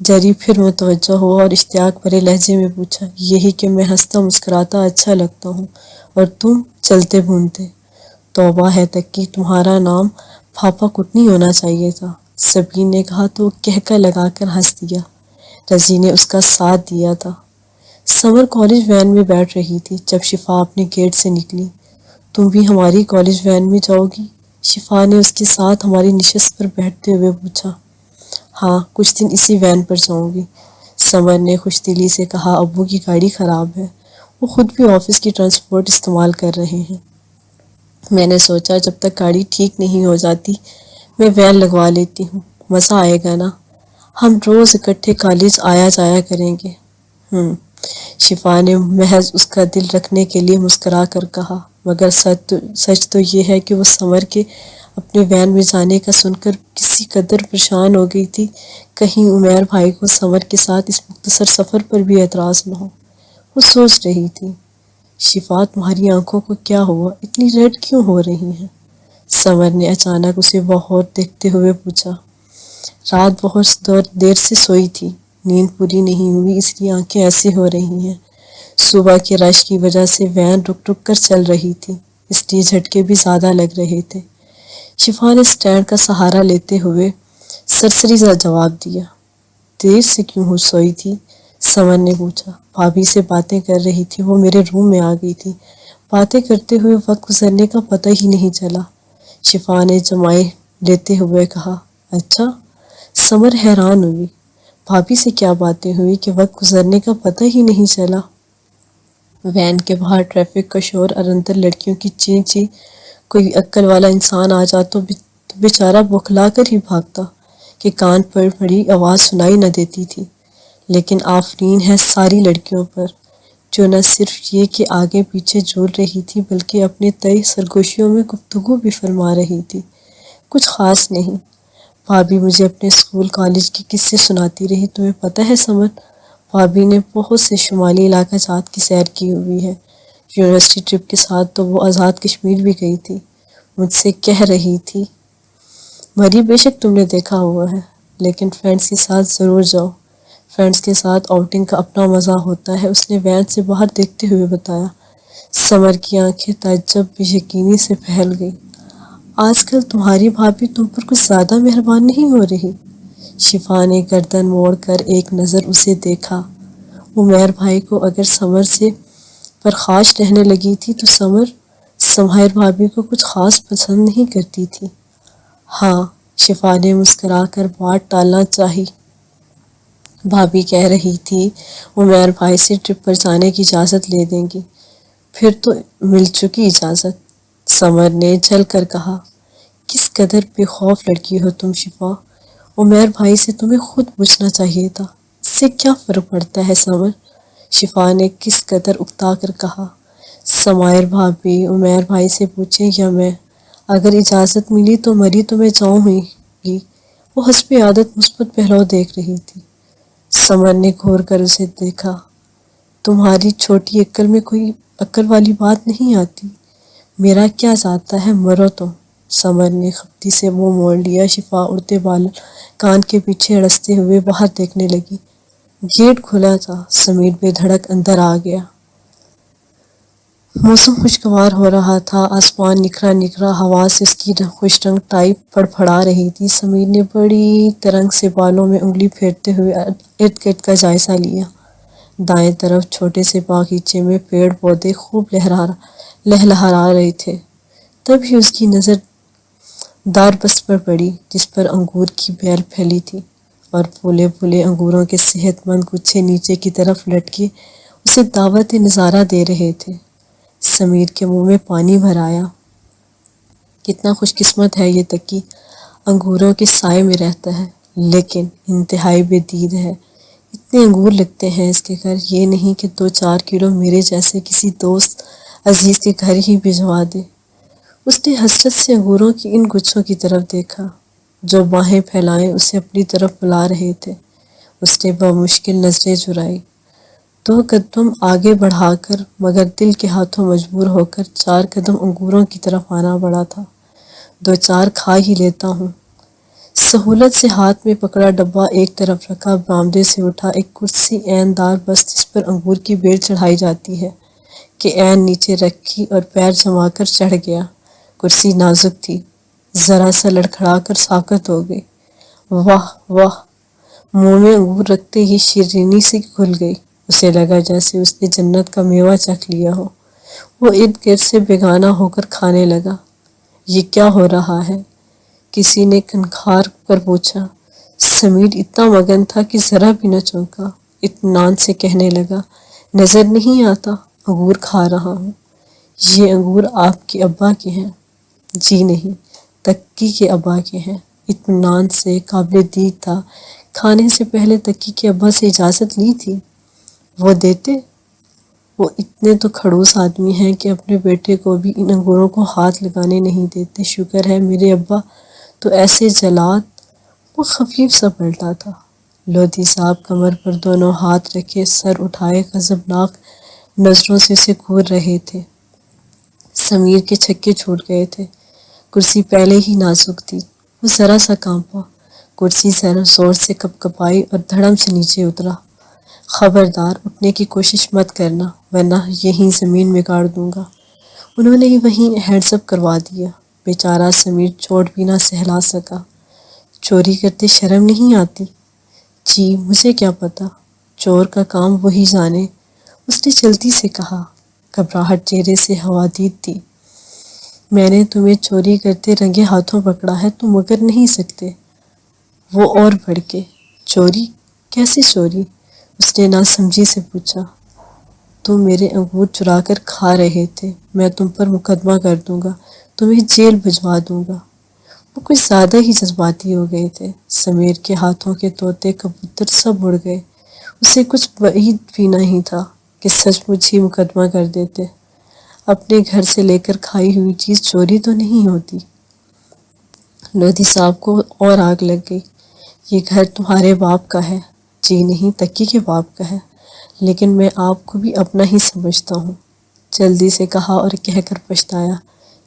جری پھر متوجہ ہوا اور اشتیاق بھرے لہجے میں پوچھا، یہی کہ میں ہنستا مسکراتا اچھا لگتا ہوں اور تم چلتے بھونتے۔ توبہ ہے تکی، تمہارا نام پھاپا کٹنی ہونا چاہیے تھا۔ سبین نے کہا تو وہ کہکا لگا کر ہنس دیا۔ رضی نے اس کا ساتھ دیا تھا۔ سمر کالج وین میں بیٹھ رہی تھی جب شفا اپنے گیٹ سے نکلی۔ تم بھی ہماری کالج وین میں جاؤ گی؟ شفا نے اس کے ساتھ ہماری نشست پر بیٹھتے ہوئے پوچھا۔ ہاں، کچھ دن اسی وین پر جاؤں گی، سمر نے خوش دلی سے کہا۔ ابو کی گاڑی خراب ہے، وہ خود بھی آفس کی ٹرانسپورٹ استعمال کر رہے ہیں۔ میں نے سوچا جب تک گاڑی ٹھیک نہیں ہو جاتی میں وین لگوا لیتی ہوں، مزہ آئے گا نا، ہم روز اکٹھے کالج آیا جایا کریں گے۔ شفا نے محض اس کا دل رکھنے کے لیے مسکرا کر کہا، مگر سچ تو یہ ہے کہ وہ سمر کے اپنے وین میں جانے کا سن کر کسی قدر پریشان ہو گئی تھی، کہیں عمیر بھائی کو سمر کے ساتھ اس مختصر سفر پر بھی اعتراض نہ ہو۔ وہ سوچ رہی تھی، شفا تمہاری آنکھوں کو کیا ہوا، اتنی ریڈ کیوں ہو رہی ہیں؟ سمر نے اچانک اسے بہت دیکھتے ہوئے پوچھا۔ رات بہت دیر سے سوئی تھی، نیند پوری نہیں ہوئی، اس لیے آنکھیں ایسے ہو رہی ہیں۔ صبح کے رش کی وجہ سے وین رک رک کر چل رہی تھی، اس لیے جھٹکے بھی زیادہ لگ رہے تھے۔ شفا نے سٹینڈ کا سہارا لیتے ہوئے سرسری سا جواب دیا۔ دیر سے کیوں سوئی تھی؟ سمر نے پوچھا۔ بھابھی سے باتیں کر رہی تھی، وہ میرے روم میں آ گئی تھی، باتیں کرتے ہوئے وقت گزرنے کا پتہ ہی نہیں چلا، شفا نے جمائے لیتے ہوئے کہا۔ اچھا؟ سمر حیران ہوئی، بھابھی سے کیا باتیں ہوئی کہ وقت گزرنے کا پتہ ہی نہیں چلا؟ وین کے باہر ٹریفک کا شور اور اندر لڑکیوں کی چیں چیں، کوئی عقل والا انسان آ جاتا تو بیچارہ بوکھلا کر ہی بھاگتا کہ کان پر پڑی آواز سنائی نہ دیتی تھی۔ لیکن آفرین ہے ساری لڑکیوں پر، جو نہ صرف یہ کہ آگے پیچھے جھول رہی تھی بلکہ اپنے تئیں سرگوشیوں میں گفتگو بھی فرما رہی تھی۔ کچھ خاص نہیں، بھابھی مجھے اپنے اسکول کالج کے قصے سناتی رہی۔ تمہیں پتہ ہے سمر، بھابھی نے بہت سے شمالی علاقہ جات کی سیر کی ہوئی ہے، یونیورسٹی ٹرپ کے ساتھ تو وہ آزاد کشمیر بھی گئی تھی۔ مجھ سے کہہ رہی تھی، مری بے شک تم نے دیکھا ہوا ہے، لیکن فرینڈس کے ساتھ ضرور جاؤ، فرینڈس کے ساتھ آؤٹنگ کا اپنا مزہ ہوتا ہے، اس نے وین سے باہر دیکھتے ہوئے بتایا۔ سمر کی آنکھیں تعجب بے یقینی سے پھیل گئی۔ آج کل تمہاری بھابھی تم پر کچھ زیادہ مہربان نہیں ہو رہی؟ شفا نے گردن موڑ کر ایک نظر اسے دیکھا۔ عمیر بھائی کو اگر سمر سے پرخاش رہنے لگی تھی تو سمر سمائر بھابھی کو کچھ خاص پسند نہیں کرتی تھی۔ ہاں، شفا نے مسکرا کر بات ٹالنا چاہی۔ بھابھی کہہ رہی تھی عمیر بھائی سے ٹرپ پر جانے کی اجازت لے دیں گی۔ پھر تو مل چکی اجازت، سمر نے جل کر کہا۔ کس قدر بے خوف لڑکی ہو تم شفا، عمیر بھائی سے تمہیں خود پوچھنا چاہیے تھا، اس سے کیا فرق پڑتا ہے سمر، شفا نے کس قدر اکتا کر کہا۔ سمائر بھابھی عمیر بھائی سے پوچھیں یا میں، اگر اجازت ملی تو مری تو میں جاؤں گی، وہ حسب عادت مثبت پہلو دیکھ رہی تھی۔ سمر نے گھور کر اسے دیکھا۔ تمہاری چھوٹی عقل میں کوئی عقل والی بات نہیں آتی، میرا کیا جاتا ہے، مرو تم، سمر نے خپتی سے منہ موڑ لیا۔ شفا اڑتے بال کان کے پیچھے اڑستے ہوئے باہر دیکھنے لگی۔ گیٹ کھلا تھا، سمیر بے دھڑک اندر آ گیا۔ موسم خوشگوار ہو رہا تھا، آسمان نکھرا نکھرا ہوا سے اس کی خوش رنگ ٹائی پھڑپھڑا رہی تھی۔ سمیر نے بڑی ترنگ سے بالوں میں انگلی پھیرتے ہوئے ارد گرد کا جائزہ لیا۔ دائیں طرف چھوٹے سے باغیچے میں پیڑ پودے خوب لہلہا رہے تھے۔ تب ہی اس کی نظر داربست پر پڑی جس پر انگور کی بیل پھیلی تھی اور پھولے پھولے انگوروں کے صحت مند گچھے نیچے کی طرف لٹکے اسے دعوت نظارہ دے رہے تھے۔ سمیر کے منہ میں پانی بھر آیا۔ کتنا خوش قسمت ہے یہ تقی، انگوروں کے سائے میں رہتا ہے، لیکن انتہائی بے دید ہے۔ اتنے انگور لگتے ہیں اس کے گھر، یہ نہیں کہ 2-4 کلو میرے جیسے کسی دوست عزیز کے گھر ہی بھجوا دے۔ اس نے حسرت سے انگوروں کی ان گچھوں کی طرف دیکھا جو باہیں پھیلائے اسے اپنی طرف بلا رہے تھے۔ اس نے بمشکل نظریں چرائی، 2 قدم آگے بڑھا کر مگر دل کے ہاتھوں مجبور ہو کر 4 قدم انگوروں کی طرف آنا پڑا تھا۔ 2-4 کھا ہی لیتا ہوں، سہولت سے ہاتھ میں پکڑا ڈبہ ایک طرف رکھا، برآمدے سے اٹھا ایک کرسی عین دار بست جس پر انگور کی بیل چڑھائی جاتی ہے کہ عین نیچے رکھی اور پیر جما کر چڑھ گیا۔ کرسی نازک تھی، ذرا سا لڑکھڑا کر ساکت ہو گئی۔ واہ واہ، منہ میں انگور رکھتے ہی شیرینی سی کھل گئی۔ اسے لگا جیسے اس نے جنت کا میوہ چکھ لیا ہو۔ وہ ارد گرد سے بیگانہ ہو کر کھانے لگا۔ یہ کیا ہو رہا ہے؟ کسی نے کھنکھار کر پوچھا۔ سمیر اتنا مگن تھا کہ ذرا بھی نہ چونکا، اطمینان سے کہنے لگا، نظر نہیں آتا انگور کھا رہا ہوں۔ یہ انگور آپ کے ابا کے ہیں۔ جی نہیں، تکی کے ابا کے ہیں۔ اطمینان سے قابل دید تھا۔ کھانے سے پہلے تکی کے ابا سے اجازت لی تھی؟ وہ دیتے؟ وہ اتنے تو کھڑوس آدمی ہیں کہ اپنے بیٹے کو بھی ان انگوروں کو ہاتھ لگانے نہیں دیتے۔ شکر ہے میرے ابا تو ایسے جلاد۔ وہ خفیف سا پلٹا تھا۔ لودھی صاحب کمر پر دونوں ہاتھ رکھے سر اٹھائے غضبناک نظروں سے اسے گھور رہے تھے۔ سمیر کے چھکے چھوٹ گئے تھے۔ کرسی پہلے ہی نازک تھی۔ وہ ذرا سا کانپا، کرسی ذرا زور سے کپ کپائی اور دھڑم سے نیچے اترا۔ خبردار اٹھنے کی کوشش مت کرنا ورنہ یہیں زمین میں گاڑ دوں گا۔ انہوں نے وہیں ہینڈز اپ کروا دیا۔ بیچارہ سمیر چوٹ بھی نہ سہلا سکا۔ چوری کرتے شرم نہیں آتی؟ جی مجھے کیا پتا، چور کا کام وہی جانے، اس نے جلدی سے کہا۔ گھبراہٹ چہرے سے حوادیت تھی۔ میں نے تمہیں چوری کرتے رنگے ہاتھوں پکڑا ہے، تم مگر نہیں سکتے۔ وہ اور بڑھ کے، چوری؟ کیسی چوری؟ اس نے ناسمجھی سے پوچھا۔ تم میرے انگور چرا کر کھا رہے تھے، میں تم پر مقدمہ کر دوں گا، تمہیں جیل بھجوا دوں گا۔ وہ کچھ زیادہ ہی جذباتی ہو گئے تھے۔ سمیر کے ہاتھوں کے طوطے کبوتر سب اڑ گئے۔ اسے کچھ بعید بھی نہیں تھا کہ سچ مچ ہی مقدمہ کر دیتے۔ اپنے گھر سے لے کر کھائی ہوئی چیز چوری تو نہیں ہوتی۔ لودھی صاحب کو اور آگ لگ گئی۔ یہ گھر تمہارے باپ کا ہے۔ جی نہیں، تکی کے باپ کا ہے، لیکن میں آپ کو بھی اپنا ہی سمجھتا ہوں، جلدی سے کہا اور کہہ کر پچھتایا۔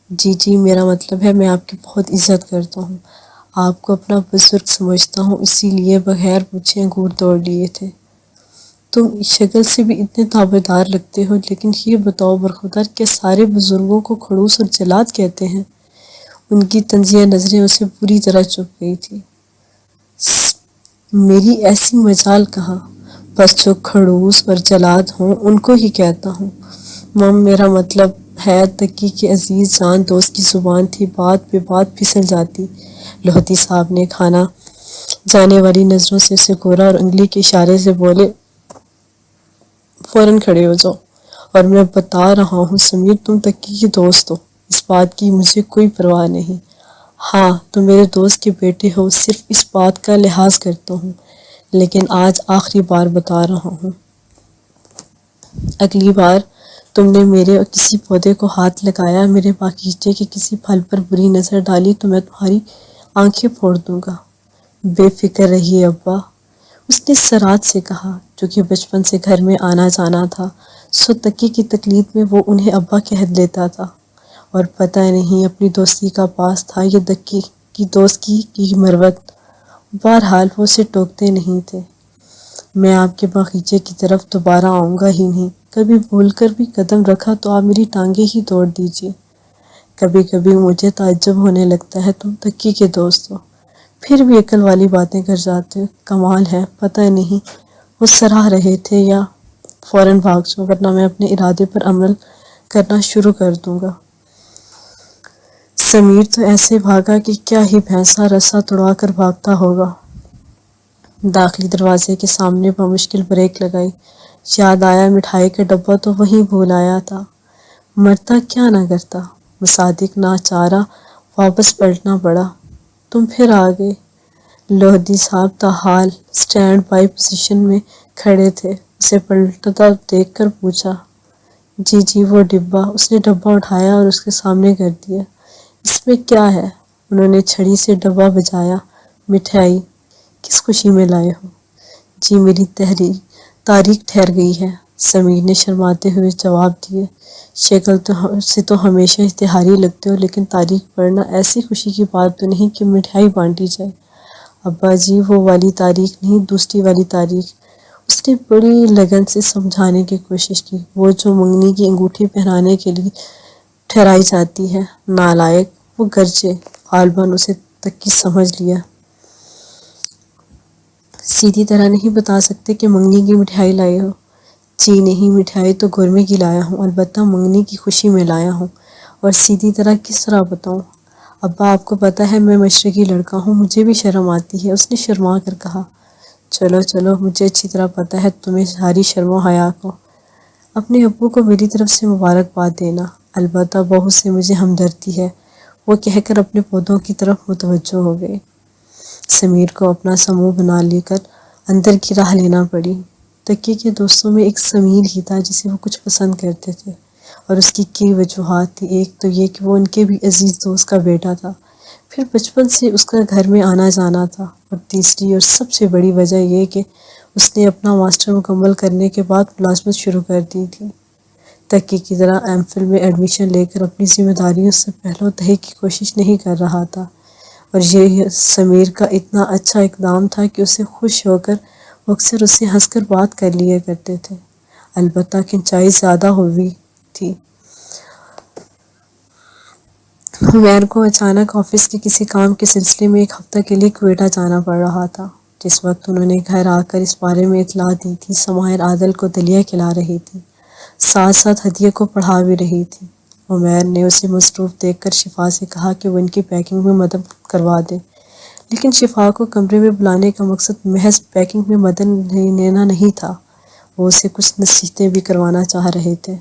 جی میرا مطلب ہے میں آپ کی بہت عزت کرتا ہوں، آپ کو اپنا بزرگ سمجھتا ہوں، اسی لیے بغیر پوچھے انگور توڑ لیے تھے۔ تم شکل سے بھی اتنے تابعدار لگتے ہو، لیکن یہ بتاؤ برخودار کیا سارے بزرگوں کو کھڑوس اور جلاد کہتے ہیں؟ ان کی طنزیہ نظریں اسے پوری طرح چپ گئی تھی۔ میری ایسی مجال کہاں، بس جو کھڑوس اور جلاد ہوں ان کو ہی کہتا ہوں۔ مم میرا مطلب ہے، تکی کے عزیز جان دوست کی زبان تھی، بات پہ بات پھسل جاتی۔ لودھی صاحب نے کھانا جانے والی نظروں سے اسے گھورا اور انگلی کے اشارے سے بولے، فوراً کھڑے ہو جاؤ۔ اور میں بتا رہا ہوں سمیر، تم تکی کے دوست ہو، اس بات کی مجھے کوئی پرواہ نہیں۔ ہاں تم میرے دوست کے بیٹے ہو، صرف اس بات کا لحاظ کرتا ہوں، لیکن آج آخری بار بتا رہا ہوں، اگلی بار تم نے میرے کسی پودے کو ہاتھ لگایا، میرے باغیچے کے کسی پھل پر بری نظر ڈالی تو میں تمہاری آنکھیں پھوڑ دوں گا۔ بے فکر رہیے ابا، اس نے سرات سے کہا، چونکہ بچپن سے گھر میں آنا جانا تھا، سو تکی کی تقلید میں وہ انہیں ابا کہہ لیتا تھا، اور پتہ نہیں اپنی دوستی کا پاس تھا یا تکی کی دوستی کی مروت۔ بہرحال وہ اسے ٹوکتے نہیں تھے۔ میں آپ کے باغیچے کی طرف دوبارہ آؤں گا ہی نہیں، کبھی بھول کر بھی قدم رکھا تو آپ میری ٹانگیں ہی توڑ دیجیے۔ کبھی کبھی مجھے تعجب ہونے لگتا ہے تم تکی کے دوست ہو، پھر بھی عقل والی باتیں کر جاتے ہو، کمال ہے۔ پتہ نہیں وہ سراہ رہے تھے یا فوراً بھاگ جاؤ ورنہ میں اپنے ارادے پر عمل کرنا شروع کر دوں گا۔ سمیر تو ایسے بھاگا کہ کیا ہی بھینسا رسا توڑا کر بھاگتا ہوگا۔ داخلی دروازے کے سامنے بمشکل بریک لگائی۔ یاد آیا مٹھائی کا ڈبہ تو وہیں بھول آیا تھا، مرتا کیا نہ کرتا۔ مصادق ناچارہ واپس پلٹنا پڑا۔ تم پھر آ گئے۔ لودھی صاحب تاحال سٹینڈ بائی پوزیشن میں کھڑے تھے۔ اسے پلٹتا دیکھ کر پوچھا، جی وہ ڈبہ۔ اس نے ڈبہ اٹھایا اور اس کے سامنے کر دیا۔ اس میں کیا ہے؟ انہوں نے چھڑی سے ڈبہ بجایا۔ مٹھائی۔ کس خوشی میں لائے ہو؟ جی میری تاریخ ٹھہر گئی ہے، سمیر نے شرماتے ہوئے جواب دیا۔ شکل سے تو ہمیشہ اشتہاری لگتے ہو، لیکن تاریخ پڑھنا ایسی خوشی کی بات تو نہیں کہ مٹھائی بانٹی جائے۔ ابا جی وہ والی تاریخ نہیں، دوسری والی تاریخ۔ اس نے بڑی لگن سے سمجھانے کی کوشش کی، وہ جو منگنی کی انگوٹھی پہنانے کے لیے ٹھہرائی جاتی ہے۔ نالائق، وہ گرجے۔ غالباً اسے تکی سمجھ لیا۔ سیدھی طرح نہیں بتا سکتے کہ منگنی کی مٹھائی لائے ہو؟ جی نہیں، مٹھائی تو گورمے کی لایا ہوں، البتہ منگنی کی خوشی میں لایا ہوں۔ اور سیدھی طرح کس طرح بتاؤں؟ ابا آپ کو پتہ ہے میں مشرقی لڑکا ہوں، مجھے بھی شرم آتی ہے۔ اس نے شرما کر کہا۔ چلو چلو، مجھے اچھی طرح پتہ ہے تمہیں ساری شرم و حیا کو۔ اپنے ابو کو میری طرف سے مبارکباد دینا، البتہ بہو سے مجھے ہمدردی ہے، وہ کہہ کر اپنے پودوں کی طرف متوجہ ہو گئے۔ سمیر کو اپنا سا منہ بنا لے کر اندر کی راہ لینا پڑی۔ تکیے کے دوستوں میں ایک سمیر ہی تھا جسے وہ کچھ پسند کرتے تھے، اور اس کی کئی وجوہات تھی۔ ایک تو یہ کہ وہ ان کے بھی عزیز دوست کا بیٹا تھا، پھر بچپن سے اس کا گھر میں آنا جانا تھا، اور تیسری اور سب سے بڑی وجہ یہ کہ اس نے اپنا ماسٹر مکمل کرنے کے بعد ملازمت شروع کر دی تھی۔ تکی کی طرح ایم فل میں ایڈمیشن لے کر اپنی ذمہ داریوں سے پہلو دہی کی کوشش نہیں کر رہا تھا، اور یہ سمیر کا اتنا اچھا اقدام تھا کہ اسے خوش ہو کر وہ اکثر اس سے ہنس کر بات کر لیا کرتے تھے، البتہ کھنچائی زیادہ ہوئی تھی۔ عمیر کو اچانک آفس کے کسی کام کے سلسلے میں ایک ہفتہ کے لیے کوئٹہ جانا پڑ رہا تھا۔ جس وقت انہوں نے گھر آ کر اس بارے میں اطلاع دی تھی، سماہر عادل کو دلیا کھلا رہی تھی، ساتھ ساتھ ہدیہ کو پڑھا بھی رہی تھی۔ عمیر نے اسے مصروف دیکھ کر شفا سے کہا کہ وہ ان کی پیکنگ میں مدد کروا دے، لیکن شفا کو کمرے میں بلانے کا مقصد محض پیکنگ میں مدد لینا نہیں تھا، وہ اسے کچھ نصیحتیں بھی کروانا چاہ رہے تھے۔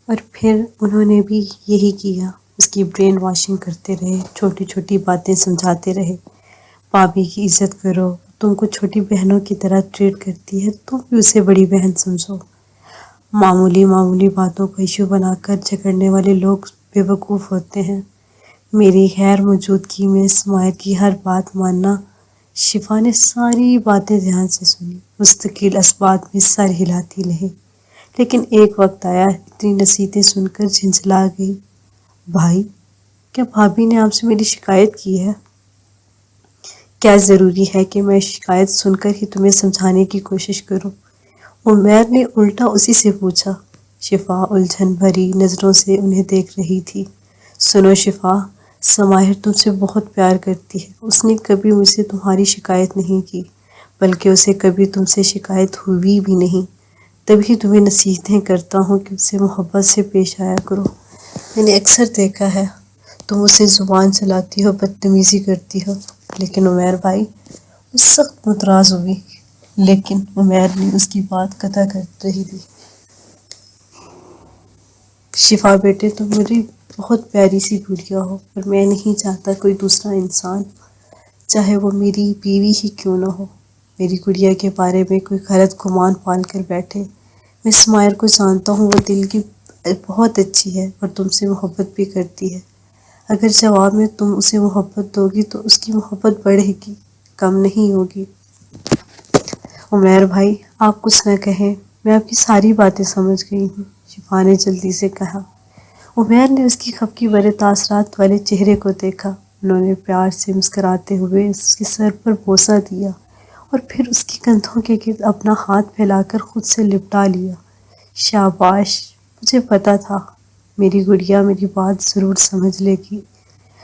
اور پھر انہوں نے بھی یہی کیا، اس کی برین واشنگ کرتے رہے، چھوٹی چھوٹی باتیں سمجھاتے رہے۔ بھابھی کی عزت کرو، تم کو چھوٹی بہنوں کی طرح ٹریٹ کرتی ہے، تم بھی اسے بڑی بہن سمجھو۔ معمولی باتوں کو ایشو بنا کر جھگڑنے والے لوگ بے وقوف ہوتے ہیں۔ میری غیر موجودگی میں سماہر کی ہر بات ماننا۔ شفا نے ساری باتیں دھیان سے سنی، مستقل اسبات میں سر ہلاتی رہی، لیکن ایک وقت آیا اتنی نصیحتیں سن کر جھنجھلا گئی۔ بھائی، کیا بھابھی نے آپ سے میری شکایت کی ہے؟ کیا ضروری ہے کہ میں شکایت سن کر ہی تمہیں سمجھانے کی کوشش کروں؟ عمیر نے الٹا اسی سے پوچھا۔ شفا الجھن بھری نظروں سے انہیں دیکھ رہی تھی۔ سنو شفا، سماہر تم سے بہت پیار کرتی ہے، اس نے کبھی مجھ سے تمہاری شکایت نہیں کی، بلکہ اسے کبھی تم سے شکایت ہوئی بھی نہیں، تبھی تمہیں نصیحتیں کرتا ہوں کہ اسے محبت سے پیش آیا کرو۔ میں نے اکثر دیکھا ہے تم اسے زبان چلاتی ہو، بدتمیزی کرتی ہو۔ لیکن عمیر بھائی، وہ سخت متراض ہوئی، لیکن عمیر نے اس کی بات قطع کر رہی دی۔ شفا بیٹے، تم میری بہت پیاری سی گڑیا ہو، اور میں نہیں چاہتا کوئی دوسرا انسان، چاہے وہ میری بیوی ہی کیوں نہ ہو، میری گڑیا کے بارے میں کوئی غلط گمان پال کر بیٹھے۔ میں سماہر کو جانتا ہوں، وہ دل کی بہت اچھی ہے اور تم سے محبت بھی کرتی ہے۔ اگر جواب میں تم اسے محبت دو گی تو اس کی محبت بڑھے گی، کم نہیں ہوگی۔ عمیر بھائی، آپ کچھ نہ کہیں، میں آپ کی ساری باتیں سمجھ گئی ہوں، شفا نے جلدی سے کہا۔ عمیر نے اس کی خفگی بھرے تاثرات والے چہرے کو دیکھا۔ انہوں نے پیار سے مسکراتے ہوئے اس کے سر پر بوسہ دیا، اور پھر اس کی کندھوں کے گرد اپنا ہاتھ پھیلا کر خود سے لپٹا لیا۔ شاباش، مجھے پتا تھا میری گڑیا میری بات ضرور سمجھ لے گی۔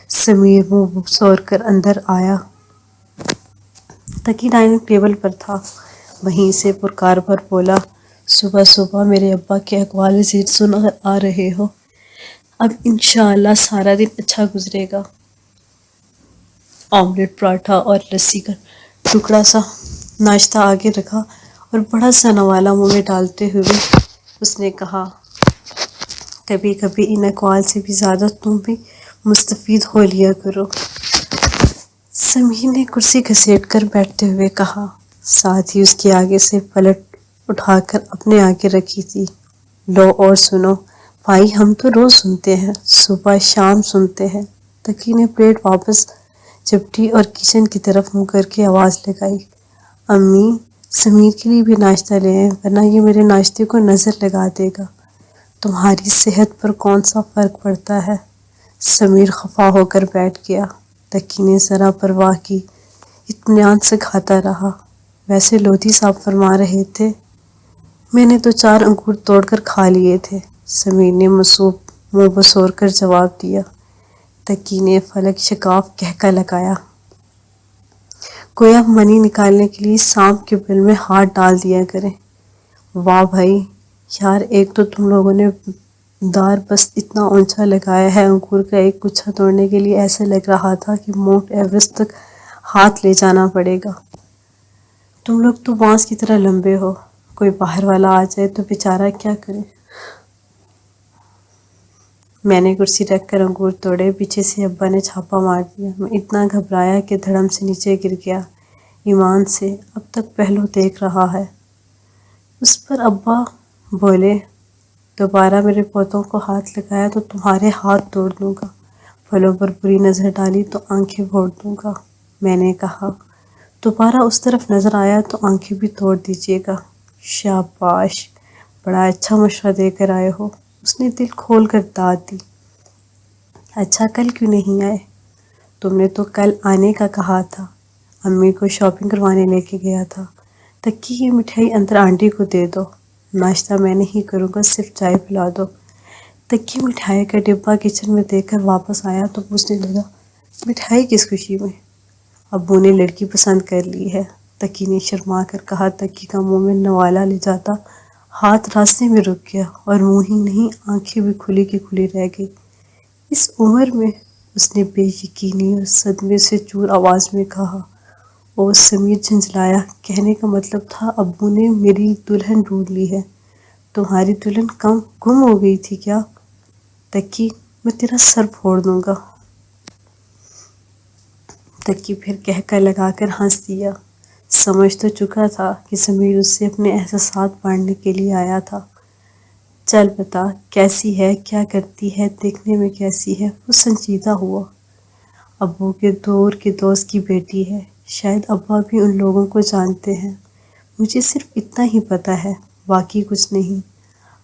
سمیر منہ بسور کر اندر آیا۔ تکی ڈائننگ ٹیبل پر تھا، وہیں سے پرکار پر بولا، صبح صبح میرے ابا کے اقوال عزیز سن آ رہے ہو، اب انشاءاللہ سارا دن اچھا گزرے گا۔ آملیٹ، پراٹھا اور لسی کا ٹکڑا سا ناشتہ آگے رکھا اور بڑا سا نوالا منہ میں ڈالتے ہوئے اس نے کہا، کبھی کبھی ان اقوال سے بھی زیادہ تم بھی مستفید ہو لیا کرو۔ سمیر نے کرسی گھسیٹ کر بیٹھتے ہوئے کہا، ساتھ ہی اس کے آگے سے پلٹ اٹھا کر اپنے آگے رکھی تھی۔ لو اور سنو بھائی، ہم تو روز سنتے ہیں، صبح شام سنتے ہیں۔ تکی نے پلیٹ واپس جپٹی اور کچن کی طرف منہ کر کے آواز لگائی، امی، سمیر کے لیے بھی ناشتہ لے آئیں، ورنہ یہ میرے ناشتے کو نظر لگا دے گا۔ تمہاری صحت پر کون سا فرق پڑتا ہے؟ سمیر خفا ہو کر بیٹھ گیا۔ تکی نے ذرا پرواہ کی، اطمینان سے کھاتا رہا، ویسے لودھی صاحب فرما رہے تھے، میں نے تو 4 انگور توڑ کر کھا لیے تھے۔ سمیر نے مصوب منہ بسور کر جواب دیا۔ تکی نے فلک شکاف کہکا لگایا، گویا منی نکالنے کے لیے سانپ کے بل میں ہاتھ ڈال دیا کریں۔ واہ بھائی یار، ایک تو تم لوگوں نے دار بس اتنا اونچا لگایا ہے، انگور کا ایک گچھا توڑنے کے لیے ایسے لگ رہا تھا کہ ماؤنٹ ایوریسٹ تک ہاتھ لے جانا پڑے گا۔ تم لوگ تو بانس کی طرح لمبے ہو، کوئی باہر والا آ جائے تو بیچارہ کیا کرے۔ میں نے کرسی رکھ کر انگور توڑے، پیچھے سے ابا نے چھاپا مار دیا۔ میں اتنا گھبرایا کہ دھڑم سے نیچے گر گیا۔ ایمان سے اب تک پہلو دیکھ رہا ہے۔ اس پر ابا بولے، دوبارہ میرے پودوں کو ہاتھ لگایا تو تمہارے ہاتھ توڑ دوں گا، پھلوں پر بری نظر ڈالی تو آنکھیں پھوڑ دوں گا۔ میں نے کہا، دوبارہ اس طرف نظر آیا تو آنکھیں بھی توڑ دیجیے گا۔ شاباش، بڑا اچھا مشورہ دے کر آئے ہو۔ اس نے دل کھول کر داد دی۔ اچھا کل کیوں نہیں آئے؟ تم نے تو کل آنے کا کہا تھا۔ امی کو شاپنگ کروانے لے کے گیا تھا۔ تکی یہ مٹھائی اندر آنٹی کو دے دو، ناشتہ میں نہیں کروں گا، صرف چائے پلا دو۔ تکی مٹھائی کا ڈبہ کچن میں دے کر واپس آیا تو پوچھنے لگا، مٹھائی کس خوشی میں؟ ابو نے لڑکی پسند کر لی ہے۔ تکی نے شرما کر کہا۔ تکی کا منہ میں نوالا لے جاتا ہاتھ راستے میں رک گیا اور منہ ہی نہیں آنکھیں بھی کھلی کی کھلی رہ گئی۔ اس عمر میں؟ اس نے بے یقینی اور صدمے سے چور آواز میں کہا۔ او سمیر جھنجھلایا۔ کہنے کا مطلب تھا ابو نے میری دلہن ڈھونڈ لی ہے۔ تمہاری دلہن گم ہو گئی تھی کیا؟ تکی، میں تیرا سر پھوڑ دوں گا۔ تکی پھر کہکا لگا کر ہنس دیا۔ سمجھ تو چکا تھا کہ سمیر اس سے اپنے احساسات بانٹنے کے لیے آیا تھا۔ چل بتا، کیسی ہے، کیا کرتی ہے، دیکھنے میں کیسی ہے؟ وہ سنجیدہ ہوا۔ ابو کے دور کے دوست کی بیٹی ہے، شاید ابا بھی ان لوگوں کو جانتے ہیں۔ مجھے صرف اتنا ہی پتہ ہے، باقی کچھ نہیں۔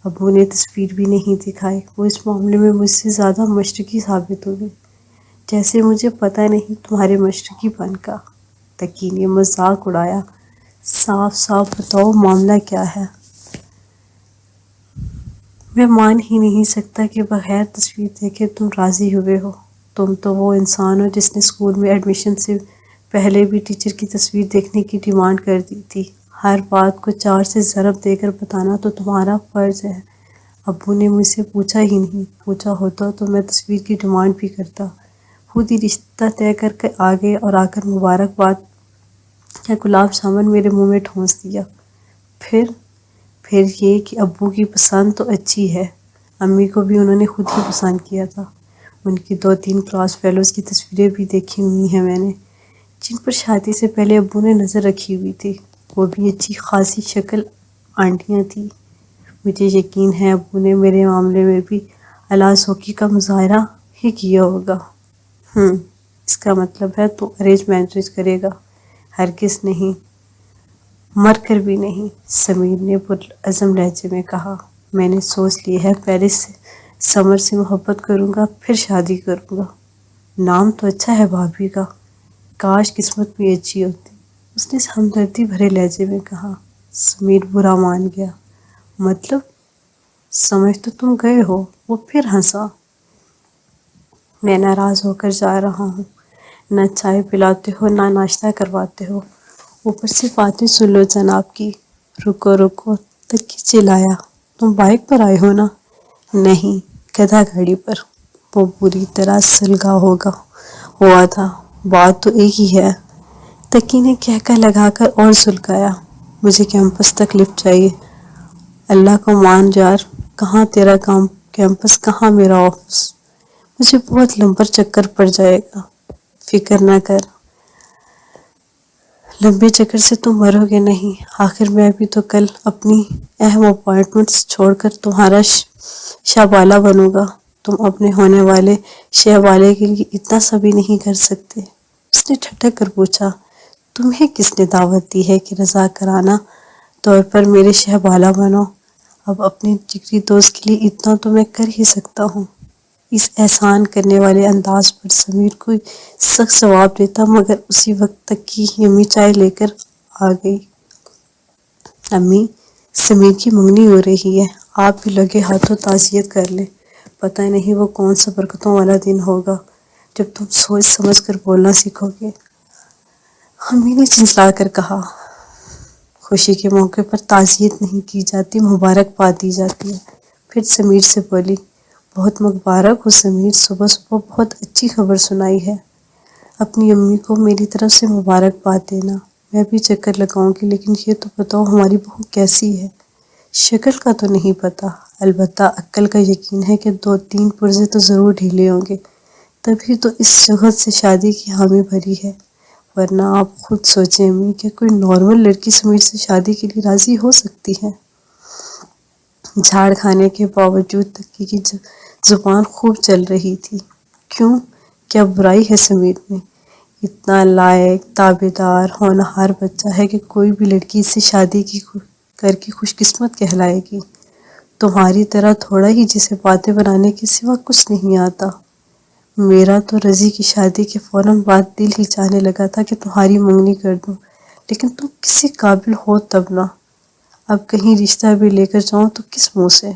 ابو نے تصویر بھی نہیں دکھائی۔ وہ اس معاملے میں مجھ سے زیادہ مشرقی ثابت ہوئے، جیسے مجھے پتہ نہیں تمہارے مشرقی پن کا۔ تکی نے مذاق اڑایا۔ صاف صاف بتاؤ معاملہ کیا ہے؟ میں مان ہی نہیں سکتا کہ بغیر تصویر دیکھے تم راضی ہوئے ہو۔ تم تو وہ انسان ہو جس نے اسکول میں ایڈمیشن سے پہلے بھی ٹیچر کی تصویر دیکھنے کی ڈیمانڈ کر دی تھی۔ ہر بات کو 4 سے ضرب دے کر بتانا تو تمہارا فرض ہے۔ ابو نے مجھ سے پوچھا ہی نہیں، پوچھا ہوتا تو میں تصویر کی ڈیمانڈ بھی کرتا۔ خود ہی رشتہ طے کر کے آ گئے اور آ کر مبارکباد کا گلاب جامن میرے منہ میں ٹھونس دیا۔ پھر یہ کہ ابو کی پسند تو اچھی ہے، امی کو بھی انہوں نے خود ہی پسند کیا تھا۔ ان کی 2-3 کلاس فیلوز کی تصویریں بھی دیکھی ہوئی ہیں میں نے، جن پر شادی سے پہلے ابو نے نظر رکھی ہوئی تھی۔ وہ بھی اچھی خاصی شکل آنٹیاں تھیں۔ مجھے یقین ہے ابو نے میرے معاملے میں بھی اعلیٰ ذوقی کا مظاہرہ ہی کیا ہوگا۔ اس کا مطلب ہے تو ارینج میرج کرے گا؟ ہرگز نہیں، مر کر بھی نہیں، سمیر نے پرعزم لہجے میں کہا۔ میں نے سوچ لی ہے، پہلے سمر سے محبت کروں گا، پھر شادی کروں گا۔ نام تو اچھا ہے بھابھی کا، کاش قسمت بھی اچھی ہوتی، اس نے ہمدردی بھرے لہجے میں کہا۔ سمیر برا مان گیا۔ مطلب؟ سمجھ تو تم گئے ہو؟ وہ پھر ہنسا۔ میں ناراض ہو کر جا رہا ہوں، نہ چائے پلاتے ہو نہ ناشتہ کرواتے ہو، اوپر سے باتیں سن لو جناب کی۔ رکو تکی چلایا، تم بائک پر آئے ہو نا؟ نہیں، گدھا گاڑی پر۔ وہ بری طرح سلگا ہوا تھا۔ بات تو ایک ہی ہے۔ تکی نے کہکا لگا کر اور سلگایا۔ مجھے کیمپس تک لفٹ چاہیے۔ اللہ کو مان یار، کہاں تیرا کیمپس، کہاں میرا آفس؟ مجھے بہت لمبر چکر پڑ جائے گا۔ فکر نہ کر، لمبے چکر سے تم مرو گے نہیں۔ آخر میں بھی تو کل اپنی اہم اپائنٹمنٹس چھوڑ کر تمہارا شہبالہ بنوں گا۔ تم اپنے ہونے والے شہبالے کے لیے اتنا سا بھی نہیں کر سکتے؟ اس نے ٹھٹک کر پوچھا۔ تمہیں کس نے دعوت دی ہے کہ رضاکارانہ طور پر میرے شہبالہ بنو؟ اب اپنے جگری دوست کے لیے اتنا تو میں کر ہی سکتا ہوں۔ اس احسان کرنے والے انداز پر سمیر کوئی سخت جواب دیتا، مگر اسی وقت تک کی امی چائے لے کر آ گئی۔ امی، سمیر کی منگنی ہو رہی ہے، آپ بھی لگے ہاتھوں تعزیت کر لیں۔ پتہ نہیں وہ کون سا برکتوں والا دن ہوگا جب تم سوچ سمجھ کر بولنا سیکھو گے۔ امی نے جھنجھلا کر کہا، خوشی کے موقع پر تعزیت نہیں کی جاتی، مبارکباد دی جاتی ہے۔ پھر سمیر سے بولی، بہت مبارک ہو سمیر، صبح صبح بہت اچھی خبر سنائی ہے۔ اپنی امی کو میری طرف سے مبارکباد دینا، میں بھی چکر لگاؤں گی، لیکن یہ تو بتاؤ ہماری بہو کیسی ہے؟ شکل کا تو نہیں پتا، البتہ عقل کا یقین ہے کہ 2-3 پرزے تو ضرور ڈھیلے ہوں گے، تبھی تو اس جگت سے شادی کی حامی بھری ہے۔ ورنہ آپ خود سوچیں امی، کہ کوئی نارمل لڑکی سمیر سے شادی کے لیے راضی ہو سکتی ہے؟ جھاڑ کھانے کے باوجود تکی کی زبان خوب چل رہی تھی۔ کیوں؟ کیا برائی ہے سمیر میں؟ اتنا لائق، تابعدار، ہونہار بچہ ہے کہ کوئی بھی لڑکی اس سے شادی کر کے خوش قسمت کہلائے گی۔ تمہاری طرح تھوڑا ہی جسے باتیں بنانے کے سوا کچھ نہیں آتا۔ میرا تو رضی کی شادی کے فوراً بعد دل ہی چاہنے لگا تھا کہ تمہاری منگنی کر دوں، لیکن تم کسی قابل ہو تب نہ۔ اب کہیں رشتہ بھی لے کر جاؤں تو کس منہ سے؟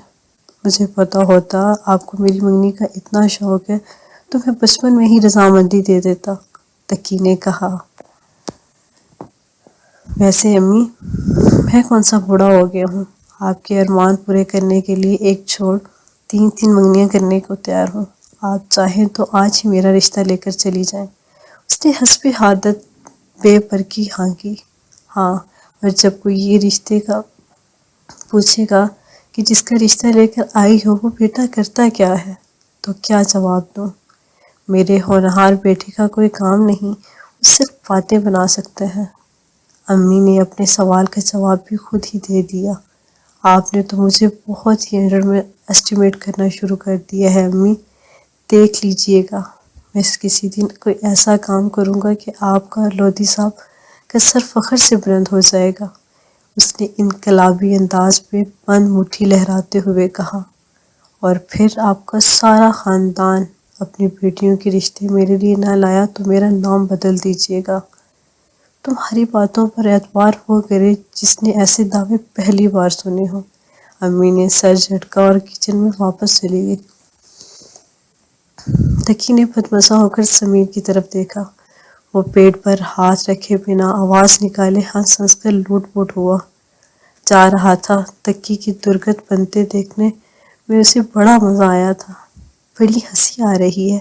مجھے پتا ہوتا آپ کو میری منگنی کا اتنا شوق ہے تو میں بچپن میں ہی رضامندی دے دیتا، تکی نے کہا۔ ویسے امی، میں کون سا بوڑھا ہو گیا ہوں؟ آپ کے ارمان پورے کرنے کے لیے ایک چھوڑ 3 منگنیاں کرنے کو تیار ہوں۔ آپ چاہیں تو آج ہی میرا رشتہ لے کر چلی جائیں۔ اس نے حسب عادت بے پر کی ہانکی۔ ہاں، اور جب کوئی یہ رشتے کا پوچھے گا کہ جس کا رشتہ لے کر آئی ہو وہ بیٹا کرتا کیا ہے، تو کیا جواب دوں؟ میرے ہونہار بیٹے کا کوئی کام نہیں، وہ صرف باتیں بنا سکتے ہیں۔ امی نے اپنے سوال کا جواب بھی خود ہی دے دیا۔ آپ نے تو مجھے بہت ہی انڈر میں اسٹیمیٹ کرنا شروع کر دیا ہے امی۔ دیکھ لیجئے گا، میں کسی دن کوئی ایسا کام کروں گا کہ آپ کا لودھی صاحب کا سر فخر سے بلند ہو جائے گا۔ اس نے انقلابی انداز میں بند مٹھی لہراتے ہوئے کہا، اور پھر آپ کا سارا خاندان اپنی بیٹیوں کے رشتے میرے لیے نہ لایا تو میرا نام بدل دیجیے گا۔ تمہاری باتوں پر اعتبار وہ کرے جس نے ایسے دعوے پہلی بار سنے ہوں۔ امی نے سر جھٹکا اور کچن میں واپس چلی گئی۔ تکی نے بدمزہ ہو کر سمیر کی طرف دیکھا۔ وہ پیٹ پر ہاتھ رکھے بنا آواز نکالے ہنس ہنس کر لوٹ پوٹ ہوا جا رہا تھا۔ تکی کی درگت بنتے دیکھنے میں اسے بڑا مزہ آیا تھا۔ بڑی ہنسی آ رہی ہے،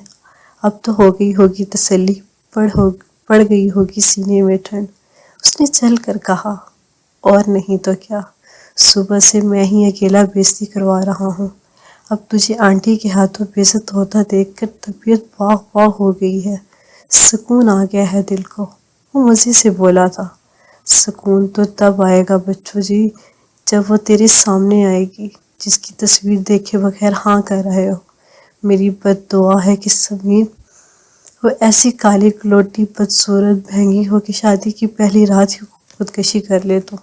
اب تو ہو گئی ہوگی تسلی، پڑ گئی ہوگی سینے میں ٹھنڈ، اس نے چل کر کہا۔ اور نہیں تو کیا، صبح سے میں ہی اکیلا بےعزتی کروا رہا ہوں۔ اب تجھے آنٹی کے ہاتھوں بےعزت ہوتا دیکھ کر طبیعت باغ باغ ہو گئی ہے، سکون آ گیا ہے دل کو، وہ مزے سے بولا تھا۔ سکون تو تب آئے گا بچو جی جب وہ تیرے سامنے آئے گی جس کی تصویر دیکھے بغیر ہاں کر رہے ہو۔ میری بد دعا ہے کہ سمیر وہ ایسی کالی کلوٹی بدصورت بھینگی ہو کہ شادی کی پہلی رات ہی خودکشی کر لے تو۔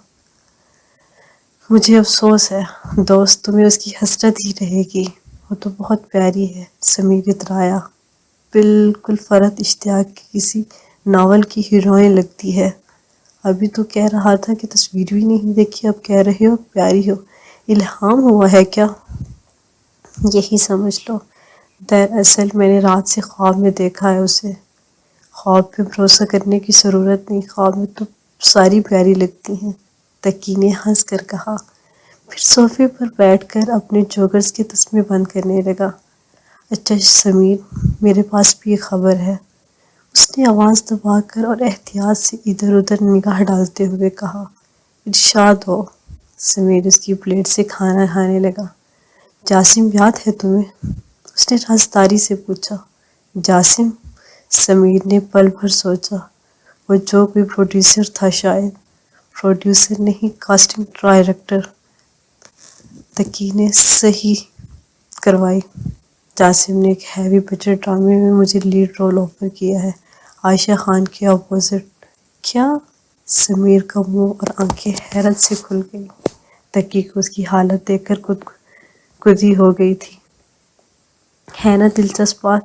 مجھے افسوس ہے دوست، تمہیں اس کی حسرت ہی رہے گی، وہ تو بہت پیاری ہے، سمیر اترایا۔ بالکل فرحت اشتیاق کی کسی ناول کی ہیروئن لگتی ہے۔ ابھی تو کہہ رہا تھا کہ تصویر بھی نہیں دیکھی، اب کہہ رہے ہو پیاری ہو، الہام ہوا ہے کیا؟ یہی سمجھ لو، دراصل میں نے رات سے خواب میں دیکھا ہے اسے۔ خواب پہ بھروسہ کرنے کی ضرورت نہیں، خواب میں تو ساری پیاری لگتی ہیں، تکی نے ہنس کر کہا۔ پھر صوفے پر بیٹھ کر اپنے جوگرز کے تسمے بند کرنے لگا۔ اچھا سمیر، میرے پاس بھی ایک خبر ہے، اس نے آواز دبا کر اور احتیاط سے ادھر ادھر نگاہ ڈالتے ہوئے کہا۔ ارشاد ہو۔ سمیر اس کی پلیٹ سے کھانا کھانے لگا۔ جاسم یاد ہے تمہیں؟ اس نے رازداری سے پوچھا۔ جاسم؟ سمیر نے پل بھر سوچا۔ وہ جو کوئی پروڈیوسر تھا شاید، پروڈیوسر نہیں کاسٹنگ ڈائریکٹر، تکی نے صحیح کروائی۔ جاسم نے ایک ہیوی بجٹ ڈرامے میں مجھے لیڈ رول آفر کیا ہے، عائشہ خان کے اپوزٹ۔ کیا؟ سمیر کا منہ اور آنکھیں حیرت سے کھل گئی۔ تکی کو اس کی حالت دیکھ کر خودی ہو گئی تھی۔ ہے نا دلچسپ بات،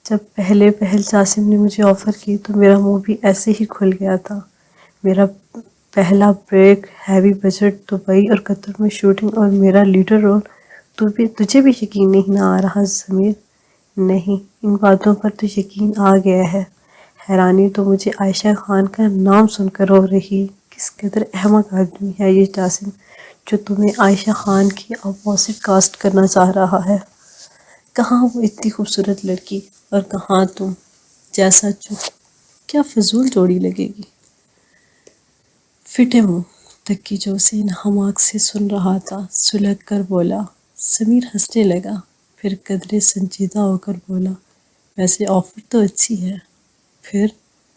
جب پہل جاسم نے مجھے آفر کی تو میرا منہ بھی ایسے ہی کھل گیا تھا۔ میرا پہلا بریک، ہیوی بجٹ، دبئی اور قطر میں شوٹنگ اور میرا لیڈر رول، تجھے بھی یقین نہیں نہ آ رہا سمیر؟ نہیں، ان باتوں پر تو یقین آ گیا ہے حیرانی تو مجھے عائشہ خان کا نام سن کر ہو رہی ہے۔ کس قدر احمق آدمی ہے یہ جاسم، جو تمہیں عائشہ خان کی اپوزٹ کاسٹ کرنا چاہ رہا ہے۔ کہاں وہ اتنی خوبصورت لڑکی اور کہاں تم جیسا چپ، کیا فضول جوڑی لگے گی۔ فٹے منہ تکی جو اسے انہماک سے سن رہا تھا سلگ کر بولا۔ سمیر ہنسنے لگا، پھر قدرے سنجیدہ ہو کر بولا، ویسے آفر تو اچھی ہے۔ پھر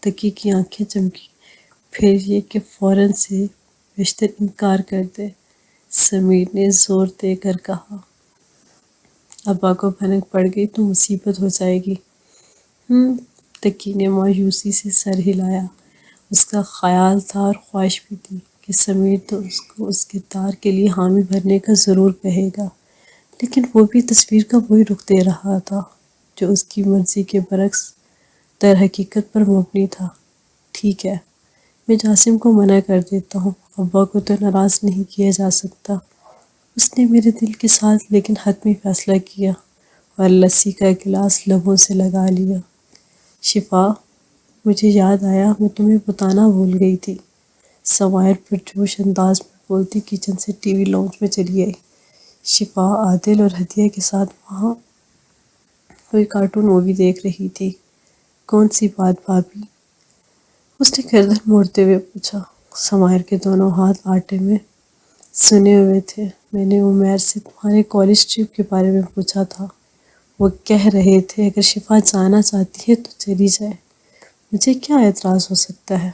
تکی کی آنکھیں چمکی، پھر یہ کہ فوراً سے بیشتر انکار کر دے۔ سمیر نے زور دے کر کہا، ابا کو بھنک پڑ گئی تو مصیبت ہو جائے گی۔ تکی نے مایوسی سے سر ہلایا۔ اس کا خیال تھا اور خواہش بھی تھی کہ سمیر تو اس کو اس کردار کے لیے حامی بھرنے کا ضرور کہے گا، لیکن وہ بھی تصویر کا وہی رخ دے رہا تھا جو اس کی مرضی کے برعکس در حقیقت پر مبنی تھا۔ ٹھیک ہے، میں جاسم کو منع کر دیتا ہوں، ابا کو تو ناراض نہیں کیا جا سکتا۔ اس نے میرے دل کے ساتھ لیکن حتمی فیصلہ کیا اور لسی کا گلاس لبوں سے لگا لیا۔ شفا، مجھے یاد آیا، میں تمہیں بتانا بھول گئی تھی۔ سمائر پرجوش انداز میں بولتی کچن سے ٹی وی لاؤنج میں چلی آئی۔ شفا عادل اور ہدیہ کے ساتھ وہاں کوئی کارٹون مووی دیکھ رہی تھی۔ کون سی بات بھابھی؟ اس نے گردن موڑتے ہوئے پوچھا۔ سمائر کے دونوں ہاتھ آٹے میں سنے ہوئے تھے۔ میں نے عمیر سے تمہارے کالج ٹرپ کے بارے میں پوچھا تھا، وہ کہہ رہے تھے اگر شفا جانا چاہتی ہے تو چلی جائے، مجھے کیا اعتراض ہو سکتا ہے؟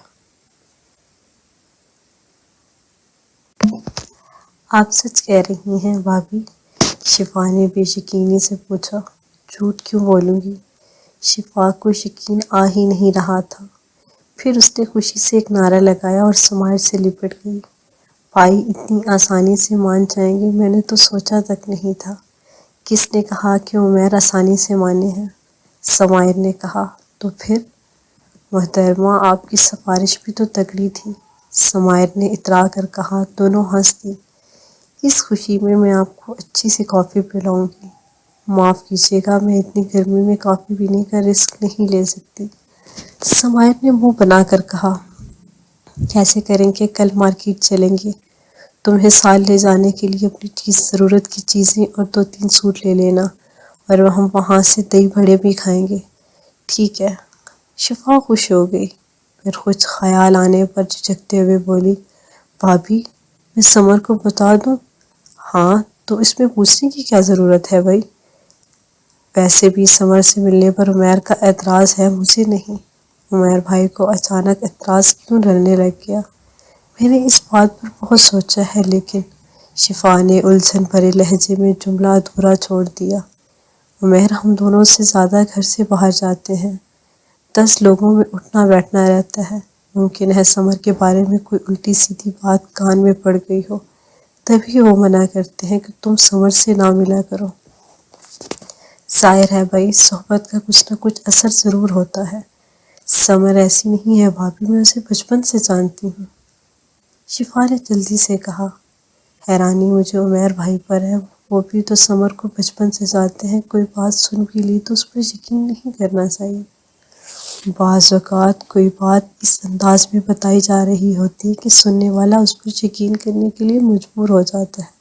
آپ سچ کہہ رہی ہیں بھابھی؟ شفا نے بے یقینی سے پوچھا۔ جھوٹ کیوں بولوں گی؟ شفا کو یقین آ ہی نہیں رہا تھا۔ پھر اس نے خوشی سے ایک نعرہ لگایا اور سمائر سے لپٹ گئی۔ بھائی اتنی آسانی سے مان جائیں گے میں نے تو سوچا تک نہیں تھا۔ کس نے کہا کہ عمیر آسانی سے مانے ہیں؟ سمائر نے کہا۔ تو پھر؟ محترمہ آپ کی سفارش بھی تو تگڑی تھی، سمائر نے اترا کر کہا۔ دونوں ہنس دی۔ اس خوشی میں آپ کو اچھی سی کافی پلاؤں گی۔ معاف کیجیے گا، میں اتنی گرمی میں کافی پینے کا رسک نہیں لے سکتی، سمائر نے منہ بنا کر کہا۔ کیسے کریں گے؟ کل مارکیٹ چلیں گے، تمہیں سال لے جانے کے لیے اپنی ضرورت کی چیزیں اور 2-3 سوٹ لے لینا، اور ہم وہاں سے دہی بڑے بھی کھائیں گے۔ ٹھیک ہے۔ شفا خوش ہو گئی، پھر کچھ خیال آنے پر جھجکتے ہوئے بولی، بھابھی میں سمر کو بتا دوں؟ ہاں تو اس میں پوچھنے کی کیا ضرورت ہے بھائی؟ ویسے بھی سمر سے ملنے پر عمیر کا اعتراض ہے، مجھے نہیں۔ عمیر بھائی کو اچانک اعتراض کیوں ڈلنے لگ گیا؟ میں نے اس بات پر بہت سوچا ہے، لیکن شفا نے الجھن بھرے لہجے میں جملہ ادھورا چھوڑ دیا۔ عمیر ہم دونوں سے زیادہ گھر سے باہر جاتے ہیں، 10 لوگوں میں اٹھنا بیٹھنا رہتا ہے، ممکن ہے سمر کے بارے میں کوئی الٹی سیدھی بات کان میں پڑ گئی ہو، تبھی وہ منع کرتے ہیں کہ تم سمر سے نہ ملا کرو۔ ظاہر ہے بھائی، صحبت کا کچھ نہ کچھ اثر ضرور ہوتا ہے۔ سمر ایسی نہیں ہے بھابھی، میں اسے بچپن سے جانتی ہوں، شفا نے جلدی سے کہا۔ حیرانی مجھے عمیر بھائی پر ہے، وہ بھی تو سمر کو بچپن سے جانتے ہیں، کوئی بات سن بھی لی تو اس پر یقین نہیں کرنا چاہیے۔ بعض اوقات کوئی بات اس انداز میں بتائی جا رہی ہوتی ہے کہ سننے والا اس پر یقین کرنے کے لیے مجبور ہو جاتا ہے۔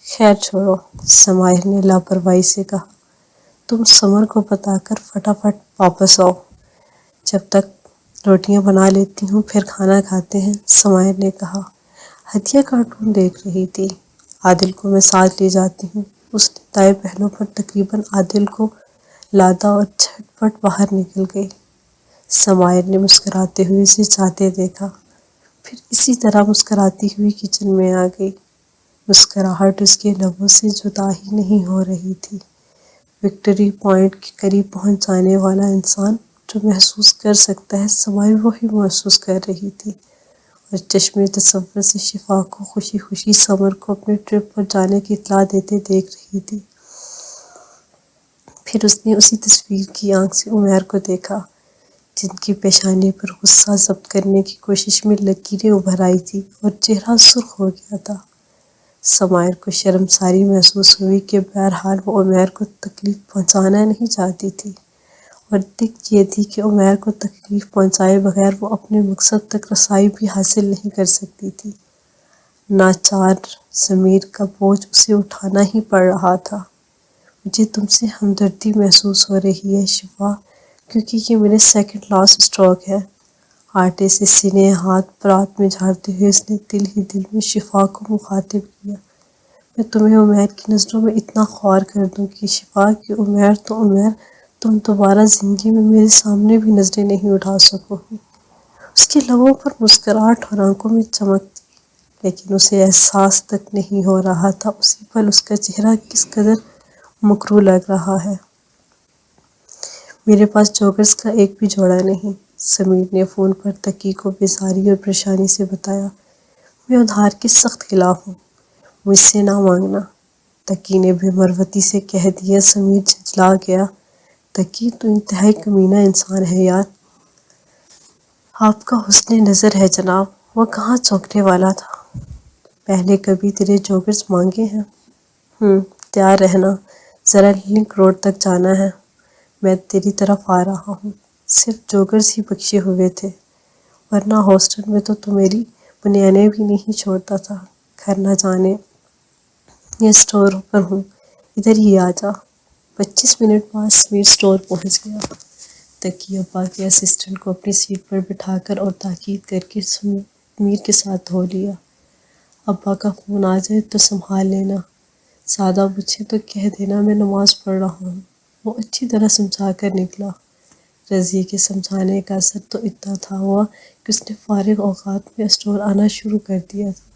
خیر چھوڑو، سمائر نے لاپرواہی سے کہا، تم سمر کو بتا کر فٹافٹ واپس آؤ، جب تک روٹیاں بنا لیتی ہوں پھر کھانا کھاتے ہیں، سمائر نے کہا۔ ہدیہ کارٹون دیکھ رہی تھی۔ عادل کو میں ساتھ لے جاتی ہوں، اس نے دائیں پہلو پر تقریباً عادل کو لادا اور جھٹ پٹ باہر نکل گئی۔ سمائر نے مسکراتے ہوئے اسے جاتے دیکھا، پھر اسی طرح مسکراتی ہوئی کچن میں آ گئی۔ مسکراہٹ اس کے لبوں سے جدا ہی نہیں ہو رہی تھی۔ وکٹری پوائنٹ کے قریب پہنچ جانے والا انسان جو محسوس کر سکتا ہے، سمائر وہی محسوس کر رہی تھی، اور چشم تصور سے شفا کو خوشی خوشی سمر کو اپنے ٹرپ پر جانے کی اطلاع دیتے دیکھ رہی تھی۔ پھر اس نے اسی تصویر کی آنکھ سے عمیر کو دیکھا، جن کی پیشانی پر غصہ ضبط کرنے کی کوشش میں لکیریں ابھر آئی تھی اور چہرہ سرخ ہو گیا تھا۔ سمائر کو شرمساری محسوس ہوئی کہ بہرحال وہ عمیر کو تکلیف پہنچانا نہیں چاہتی تھی، اور دکھ یہ تھی کہ عمیر کو تکلیف پہنچائے بغیر وہ اپنے مقصد تک رسائی بھی حاصل نہیں کر سکتی تھی۔ ناچار ضمیر کا بوجھ اسے اٹھانا ہی پڑ رہا تھا۔ مجھے تم سے ہمدردی محسوس ہو رہی ہے شفا، کیونکہ یہ میرے سیکنڈ لاسٹ اسٹروک ہے۔ آٹے سے سنے ہاتھ پرات میں جھاڑتے ہوئے اس نے دل ہی دل میں شفا کو مخاطب کیا۔ میں تمہیں عمیر کی نظروں میں اتنا خوار کر دوں کہ شفا کہ عمیر تو عمیر، تم دوبارہ زندگی میں میرے سامنے بھی نظریں نہیں اٹھا سکو گی۔ اس کے لبوں پر مسکراہٹ اور آنکھوں میں چمک تھی، لیکن اسے احساس تک نہیں ہو رہا تھا اسی پل اس کا چہرہ کس قدر مکروہ لگ رہا ہے۔ میرے پاس جوگرز کا ایک بھی جوڑا نہیں، سمیر نے فون پر تقی کو بیزاری اور پریشانی سے بتایا۔ میں ادھار کے سخت خلاف ہوں، مجھ سے نہ مانگنا، تقی نے بے مروتی سے کہہ دیا۔ سمیر جھنجھلا گیا۔ تقی، تو انتہائی کمینہ انسان ہے یار۔ آپ کا حسن نظر ہے جناب، وہ کہاں چونکنے والا تھا؟ پہلے کبھی تیرے جوگرز مانگے ہیں؟ تیار رہنا، ذرا لنک روڈ تک جانا ہے، میں تیری طرف آ رہا ہوں۔ صرف جوگرز ہی بخشے ہوئے تھے، ورنہ ہاسٹل میں تو میری بنیانیں بھی نہیں چھوڑتا تھا۔ گھر نہ جانے، یہ اسٹور پر ہوں، ادھر ہی آ جا۔ 25 منٹ بعد سمیر اسٹور پہنچ گیا۔ تقی ابا کے اسسٹنٹ کو اپنی سیٹ پر بٹھا کر اور تاکید کر کے سمیر کے ساتھ دھو لیا۔ ابا کا فون آ جائے تو سنبھال لینا، زیادہ پوچھے تو کہہ دینا میں نماز پڑھ رہا ہوں۔ وہ اچھی طرح سمجھا کر نکلا۔ رضی کے سمجھانے کا اثر تو اتنا تھا ہوا کہ اس نے فارغ اوقات میں اسٹور آنا شروع کر دیا تھا۔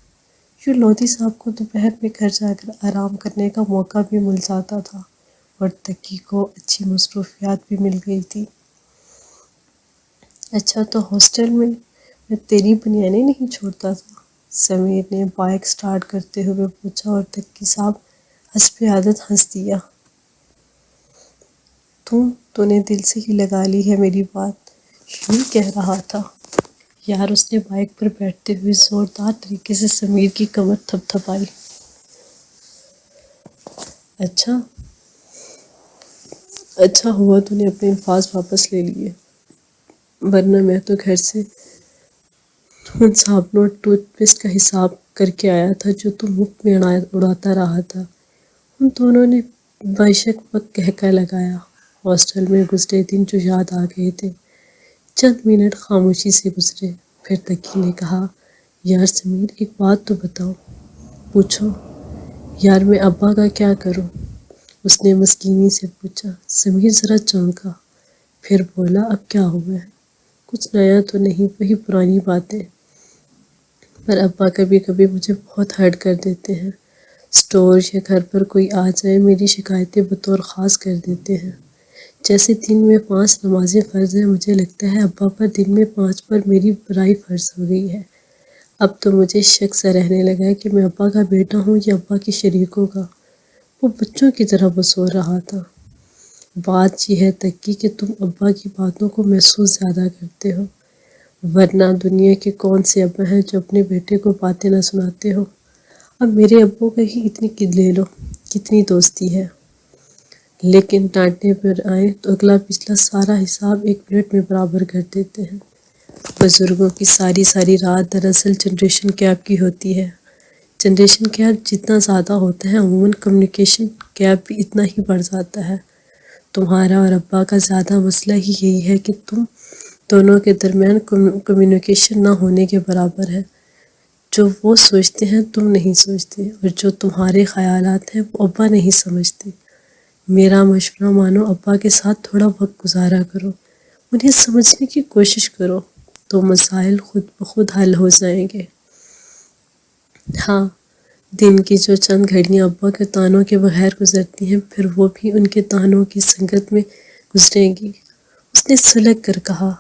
یوں لودھی صاحب کو دوپہر میں گھر جا کر آرام کرنے کا موقع بھی مل جاتا تھا اور تقی کو اچھی مصروفیات بھی مل گئی تھی۔ اچھا، تو ہاسٹل میں تیری بنیانیں نہیں چھوڑتا تھا؟ سمیر نے بائک سٹارٹ کرتے ہوئے پوچھا اور تقی صاحب حسب عادت ہنس دیا۔ تو نے دل سے ہی لگا لی ہے میری بات، یوں کہہ رہا تھا یار۔ اس نے بائک پر بیٹھتے ہوئے زوردار طریقے سے سمیر کی کمر تھپ تھپائی۔ اچھا ہوا تو نے اپنے الفاظ واپس لے لیے، ورنہ میں تو گھر سے ان صابنوں اور ٹوتھ پیسٹ کا حساب کر کے آیا تھا جو تم مفت میں اڑاتا رہا تھا۔ ان دونوں نے بیشک وقت کہہ کر لگایا، ہاسٹل میں گزرے دن جو یاد آ گئے تھے۔ چند منٹ خاموشی سے گزرے، پھر تقی نے کہا، یار سمیر ایک بات تو بتاؤ۔ پوچھو یار، میں ابا کا کیا کروں؟ اس نے مسکینی سے پوچھا۔ سمیر ذرا چونکا، پھر بولا، اب کیا ہوا ہے؟ کچھ نیا تو نہیں، وہی پرانی باتیں۔ پر ابا کبھی کبھی مجھے بہت ہرٹ کر دیتے ہیں۔ اسٹور یا گھر پر کوئی آ جائے، میری شکایتیں بطور خاص کر دیتے ہیں۔ جیسے دن میں 5 نمازیں فرض ہیں، مجھے لگتا ہے ابا پر دن میں 5 پر میری برائی فرض ہو گئی ہے۔ اب تو مجھے شک سا رہنے لگا ہے کہ میں ابا کا بیٹا ہوں یا ابا کے شریکوں کا۔ وہ بچوں کی طرح بس ہو رہا تھا۔ بات یہ ہے تقی کہ تم ابا کی باتوں کو محسوس زیادہ کرتے ہو، ورنہ دنیا کے کون سے ابا ہیں جو اپنے بیٹے کو باتیں نہ سناتے ہو۔ اب میرے ابو کا ہی اتنی قد لے لو، کتنی دوستی ہے، لیکن ڈانٹنے پر آئے تو اگلا پچھلا سارا حساب 1 منٹ میں برابر کر دیتے ہیں۔ بزرگوں کی ساری رات دراصل جنریشن گیپ کی ہوتی ہے۔ جنریشن گیپ جتنا زیادہ ہوتا ہے، عموماً کمیونیکیشن گیپ بھی اتنا ہی بڑھ جاتا ہے۔ تمہارا اور ابا کا زیادہ مسئلہ ہی یہی ہے کہ تم دونوں کے درمیان کمیونیکیشن نہ ہونے کے برابر ہے۔ جو وہ سوچتے ہیں تم نہیں سوچتے، اور جو تمہارے خیالات ہیں وہ ابا نہیں سمجھتے۔ میرا مشورہ مانو، ابا کے ساتھ تھوڑا وقت گزارا کرو، انہیں سمجھنے کی کوشش کرو، تو مسائل خود بخود حل ہو جائیں گے۔ ہاں، دن کی جو چند گھڑیاں ابا کے تانوں کے بغیر گزرتی ہیں، پھر وہ بھی ان کے تانوں کی سنگت میں گزریں گی، اس نے سلگ کر کہا۔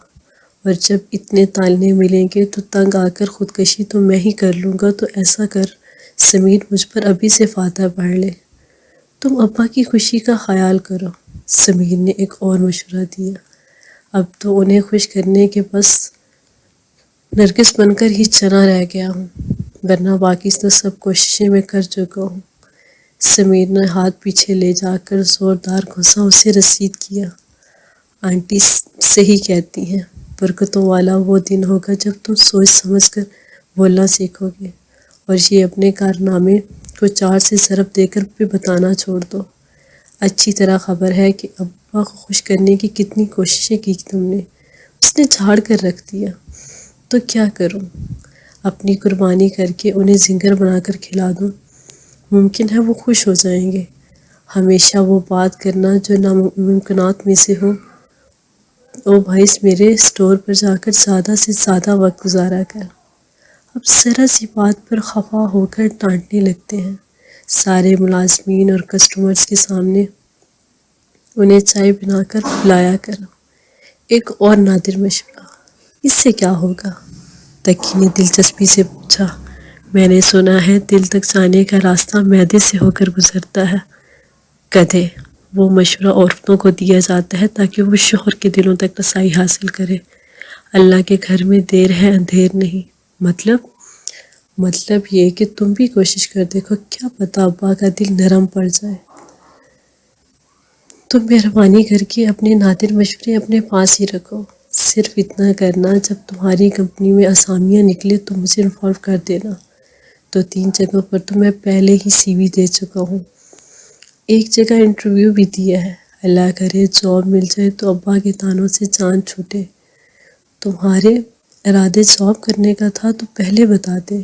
اور جب اتنے تانے ملیں گے تو تنگ آ کر خودکشی تو میں ہی کر لوں گا۔ تو ایسا کر سمیر، مجھ پر ابھی سے فاتحہ پڑھ لے، تم ابا کی خوشی کا خیال کرو۔ سمیر نے ایک اور مشورہ دیا، اب تو انہیں خوش کرنے کے بس نرگس بن کر ہی چنا رہ گیا ہوں، ورنہ باقی تو سب کوششیں میں کر چکا ہوں۔ سمیر نے ہاتھ پیچھے لے جا کر زوردار گھونسا اسے رسید کیا۔ آنٹی صحیح کہتی ہیں، برکتوں والا وہ دن ہوگا جب تم سوچ سمجھ کر بولنا سیکھو گے اور یہ اپنے کارنامے کو 4 سے ضرب دے کر بھی بتانا چھوڑ دو۔ اچھی طرح خبر ہے کہ ابا کو خوش کرنے کی کتنی کوششیں کی تم نے، اس نے جھاڑ کر رکھ دیا۔ تو کیا کروں؟ اپنی قربانی کر کے انہیں زنگر بنا کر کھلا دوں؟ ممکن ہے وہ خوش ہو جائیں گے۔ ہمیشہ وہ بات کرنا جو ناممکنات میں سے ہو۔ او بھائیس، میرے اسٹور پر جا کر زیادہ سے زیادہ وقت گزارا کر۔ اب ذرا سی بات پر خفا ہو کر ڈانٹنے لگتے ہیں۔ سارے ملازمین اور کسٹمرز کے سامنے انہیں چائے بنا کر پلایا کرو۔ ایک اور نادر مشورہ، اس سے کیا ہوگا؟ تکی نے دلچسپی سے پوچھا۔ میں نے سنا ہے دل تک جانے کا راستہ معدے سے ہو کر گزرتا ہے۔ گدھے، وہ مشورہ عورتوں کو دیا جاتا ہے تاکہ وہ شوہر کے دلوں تک رسائی حاصل کرے۔ اللہ کے گھر میں دیر ہے اندھیر نہیں۔ مطلب یہ کہ تم بھی کوشش کر دیکھو، کیا پتہ ابا کا دل نرم پڑ جائے۔ تم مہربانی کر کے اپنے نادر مشورے اپنے پاس ہی رکھو۔ صرف اتنا کرنا، جب تمہاری کمپنی میں اسامیاں نکلے تو مجھے انفارم کر دینا۔ 2-3 جگہوں پر تو میں پہلے ہی CV دے چکا ہوں، ایک جگہ انٹرویو بھی دیا ہے۔ اللہ کرے جاب مل جائے تو ابا کے تانوں سے جان چھوٹے۔ تمہارے ارادے جاب کرنے کا تھا تو پہلے بتاتے۔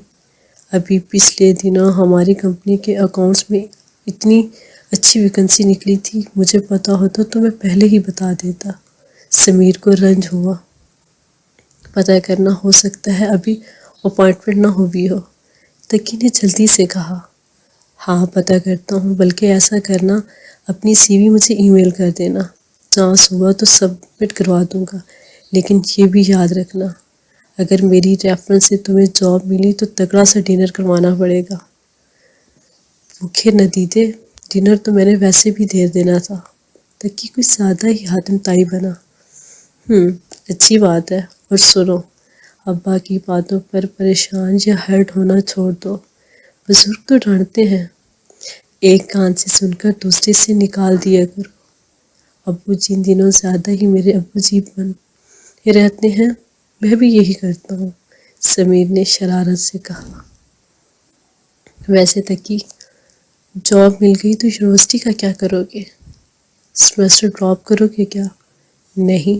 ابھی پچھلے دنوں ہماری کمپنی کے اکاؤنٹس میں اتنی اچھی ویکنسی نکلی تھی، مجھے پتا ہوتا تو میں پہلے ہی بتا دیتا۔ سمیر کو رنج ہوا۔ پتہ کرنا، ہو سکتا ہے ابھی اپائنٹمنٹ نہ ہوئی ہو۔ تکی نے جلدی سے کہا۔ ہاں پتہ کرتا ہوں، بلکہ ایسا کرنا، اپنی CV مجھے ای میل کر دینا، چانس ہوا تو سبمٹ کروا دوں گا۔ لیکن یہ بھی یاد رکھنا، اگر میری ریفرنس سے تمہیں جاب ملی تو تگڑا سا ڈنر کروانا پڑے گا۔ بھوکے ندیدے، ڈنر تو میں نے ویسے بھی دے دینا تھا۔ تکی کوئی زیادہ ہی حاتم تائی بنا۔ اچھی بات ہے، اور سنو، ابا کی باتوں پر پریشان یا ہرٹ ہونا چھوڑ دو۔ بزرگ تو ڈانٹتے ہیں، ایک کان سے سن کر دوسرے سے نکال دیا کرو۔ ابو جن دنوں زیادہ ہی میرے ابو جی بن رہتے ہیں، میں بھی یہی کرتا ہوں، سمیر نے شرارت سے کہا۔ ویسے تکی، جاب مل گئی تو یونیورسٹی کا کیا کرو گے؟ سیمسٹر ڈراپ کرو گے کیا؟ نہیں،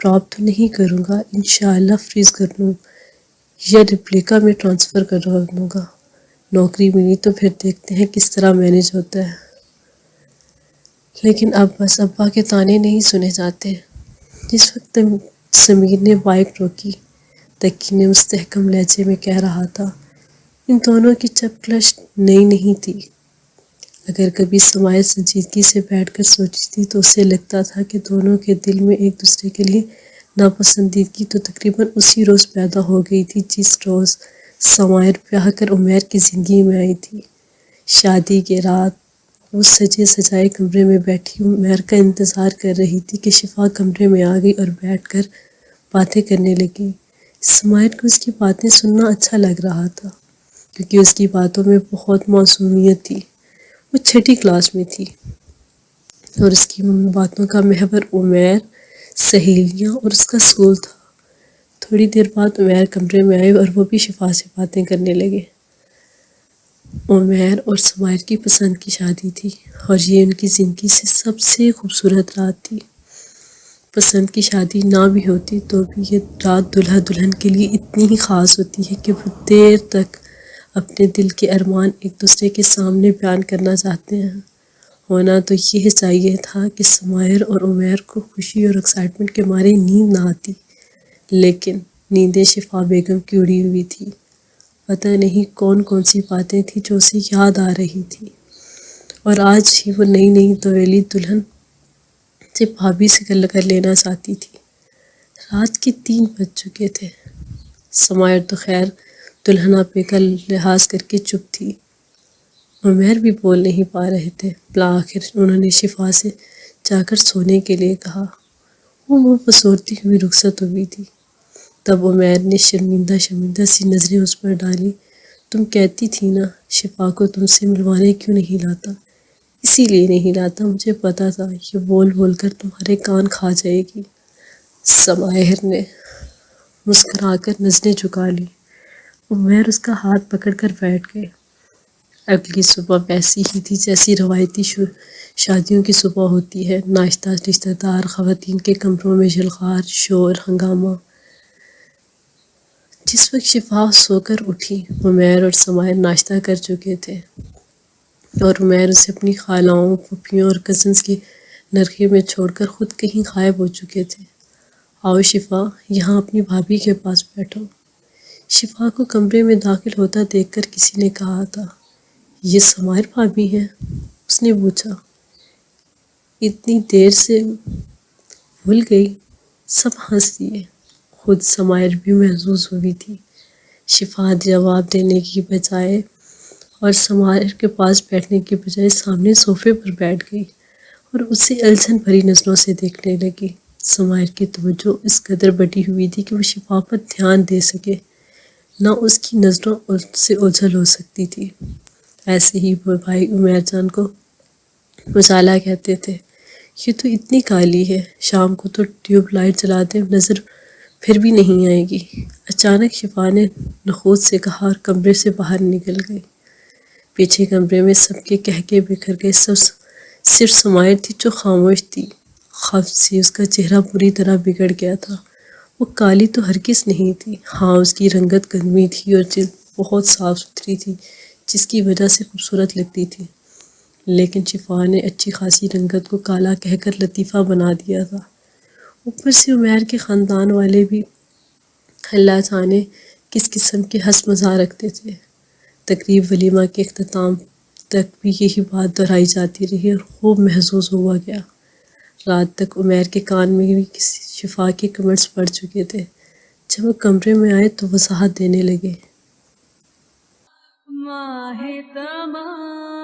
ڈراپ تو نہیں کروں گا، انشاءاللہ فریز کر لوں یا ریپلیکا میں ٹرانسفر کروا دوں گا۔ نوکری ملی تو پھر دیکھتے ہیں کس طرح مینج ہوتا ہے۔ لیکن اب بس ابا کے طعنے نہیں سنے جاتے۔ جس وقت سمیر نے بائک روکی، تکی نے مستحکم لہجے میں کہہ رہا تھا، ان دونوں کی چپکلش نئی نہیں تھی۔ اگر کبھی سمائے سنجیدگی سے بیٹھ کر سوچی تھی تو اسے لگتا تھا کہ دونوں کے دل میں ایک دوسرے کے لیے ناپسندیدگی تو تقریباً اسی روز پیدا ہو گئی تھی جس روز سمائر بیاہ کر عمیر کی زندگی میں آئی تھی۔ شادی کے رات وہ سجے سجائے کمرے میں بیٹھی عمیر کا انتظار کر رہی تھی کہ شفا کمرے میں آ گئی اور بیٹھ کر باتیں کرنے لگی۔ سمائر کو اس کی باتیں سننا اچھا لگ رہا تھا کیونکہ اس کی باتوں میں بہت معصومیت تھی۔ وہ 6ٹھی کلاس میں تھی اور اس کی باتوں کا محور عمیر، سہیلیاں اور اس کا اسکول تھا۔ تھوڑی دیر بعد عمیر کمرے میں آئے اور وہ بھی شفا سے باتیں کرنے لگے۔ عمیر اور سمائر کی پسند کی شادی تھی اور یہ ان کی زندگی سے سب سے خوبصورت رات تھی۔ پسند کی شادی نہ بھی ہوتی تو بھی یہ رات دلہا دلہن کے لیے اتنی ہی خاص ہوتی ہے کہ وہ دیر تک اپنے دل کے ارمان ایک دوسرے کے سامنے بیان کرنا چاہتے ہیں۔ ہونا تو یہ چاہیے تھا کہ سمائر اور عمیر کو خوشی اور ایکسائٹمنٹ کے مارے نیند نہ آتی، لیکن نیندیں شفا بیگم کی اڑی ہوئی تھی۔ پتہ نہیں کون کون سی باتیں تھیں جو اسے یاد آ رہی تھی، اور آج ہی وہ نئی تویلی دلہن سے بھابھی سے کر لینا چاہتی تھی۔ رات کے 3 بج چکے تھے۔ سمائر تو خیر دلہنا پہ کا لحاظ کر کے چپ تھی، عمیر بھی بول نہیں پا رہے تھے۔ بالآخر انہوں نے شفا سے جا کر سونے کے لیے کہا۔ وہ منہ پسورتی ہوئی رخصت ہوئی تھی۔ تب عمیر نے شرمندہ سی نظریں اس پر ڈالی۔ تم کہتی تھی نا شفا کو تم سے ملوانے کیوں نہیں لاتا؟ اسی لیے نہیں لاتا، مجھے پتا تھا یہ بول بول کر تمہارے کان کھا جائے گی۔ سماہر نے مسکرا کر نظریں جھکا لی۔ عمیر اس کا ہاتھ پکڑ کر بیٹھ گئے۔ اگلی صبح ویسی ہی تھی جیسی روایتی شادیوں کی صبح ہوتی ہے۔ ناشتہ، رشتہ دار، خواتین کے کمروں میں جلغار، شور، ہنگامہ۔ جس وقت شفا سو کر اٹھی، عمیر اور سماہر ناشتہ کر چکے تھے، اور عمیر اسے اپنی خالاؤں، پھوپھیوں اور کزنس کی نرخی میں چھوڑ کر خود کہیں غائب ہو چکے تھے۔ آؤ شفا، یہاں اپنی بھابھی کے پاس بیٹھو۔ شفا کو کمرے میں داخل ہوتا دیکھ کر کسی نے کہا تھا، یہ سماہر بھابھی ہیں؟ اس نے پوچھا، اتنی دیر سے بھول گئی؟ سب ہنس دیے، خود سماہر بھی محظوظ ہوئی تھی۔ شفا جواب دینے کی بجائے اور سماہر کے پاس بیٹھنے کی بجائے سامنے صوفے پر بیٹھ گئی اور اسے الجھن بھری نظروں سے دیکھنے لگی۔ سماہر کی توجہ اس قدر بٹی ہوئی تھی کہ وہ شفا پر دھیان دے سکے، نہ اس کی نظروں سے اوجھل ہو سکتی تھی۔ ایسے ہی وہ بھائی عمیر جان کو اجالا کہتے تھے۔ یہ تو اتنی کالی ہے، شام کو تو ٹیوب لائٹ جلا دیں نظر پھر بھی نہیں آئے گی۔ اچانک شفا نے نخوت سے کہا اور کمرے سے باہر نکل گئی۔ پیچھے کمرے میں سب کے کہکے بکھر گئے، صرف سماہر تھی جو خاموش تھی۔ خوف سے اس کا چہرہ پوری طرح بگڑ گیا تھا۔ وہ کالی تو ہرگز نہیں تھی، ہاں اس کی رنگت گندمی تھی اور جلد بہت صاف ستھری تھی، جس کی وجہ سے خوبصورت لگتی تھی، لیکن شفا نے اچھی خاصی رنگت کو کالا کہہ کر لطیفہ بنا دیا تھا۔ اوپر سے عمیر کے خاندان والے بھی اللہ جانے کس قسم کے ہنس مزاح رکھتے تھے۔ تقریب ولیمہ کے اختتام تک بھی یہی بات دہرائی جاتی رہی اور خوب محظوظ ہوا گیا۔ رات تک عمیر کے کان میں بھی شفا کے کمنٹس پڑ چکے تھے۔ جب وہ کمرے میں آئے تو وضاحت دینے لگے، ماہ تمام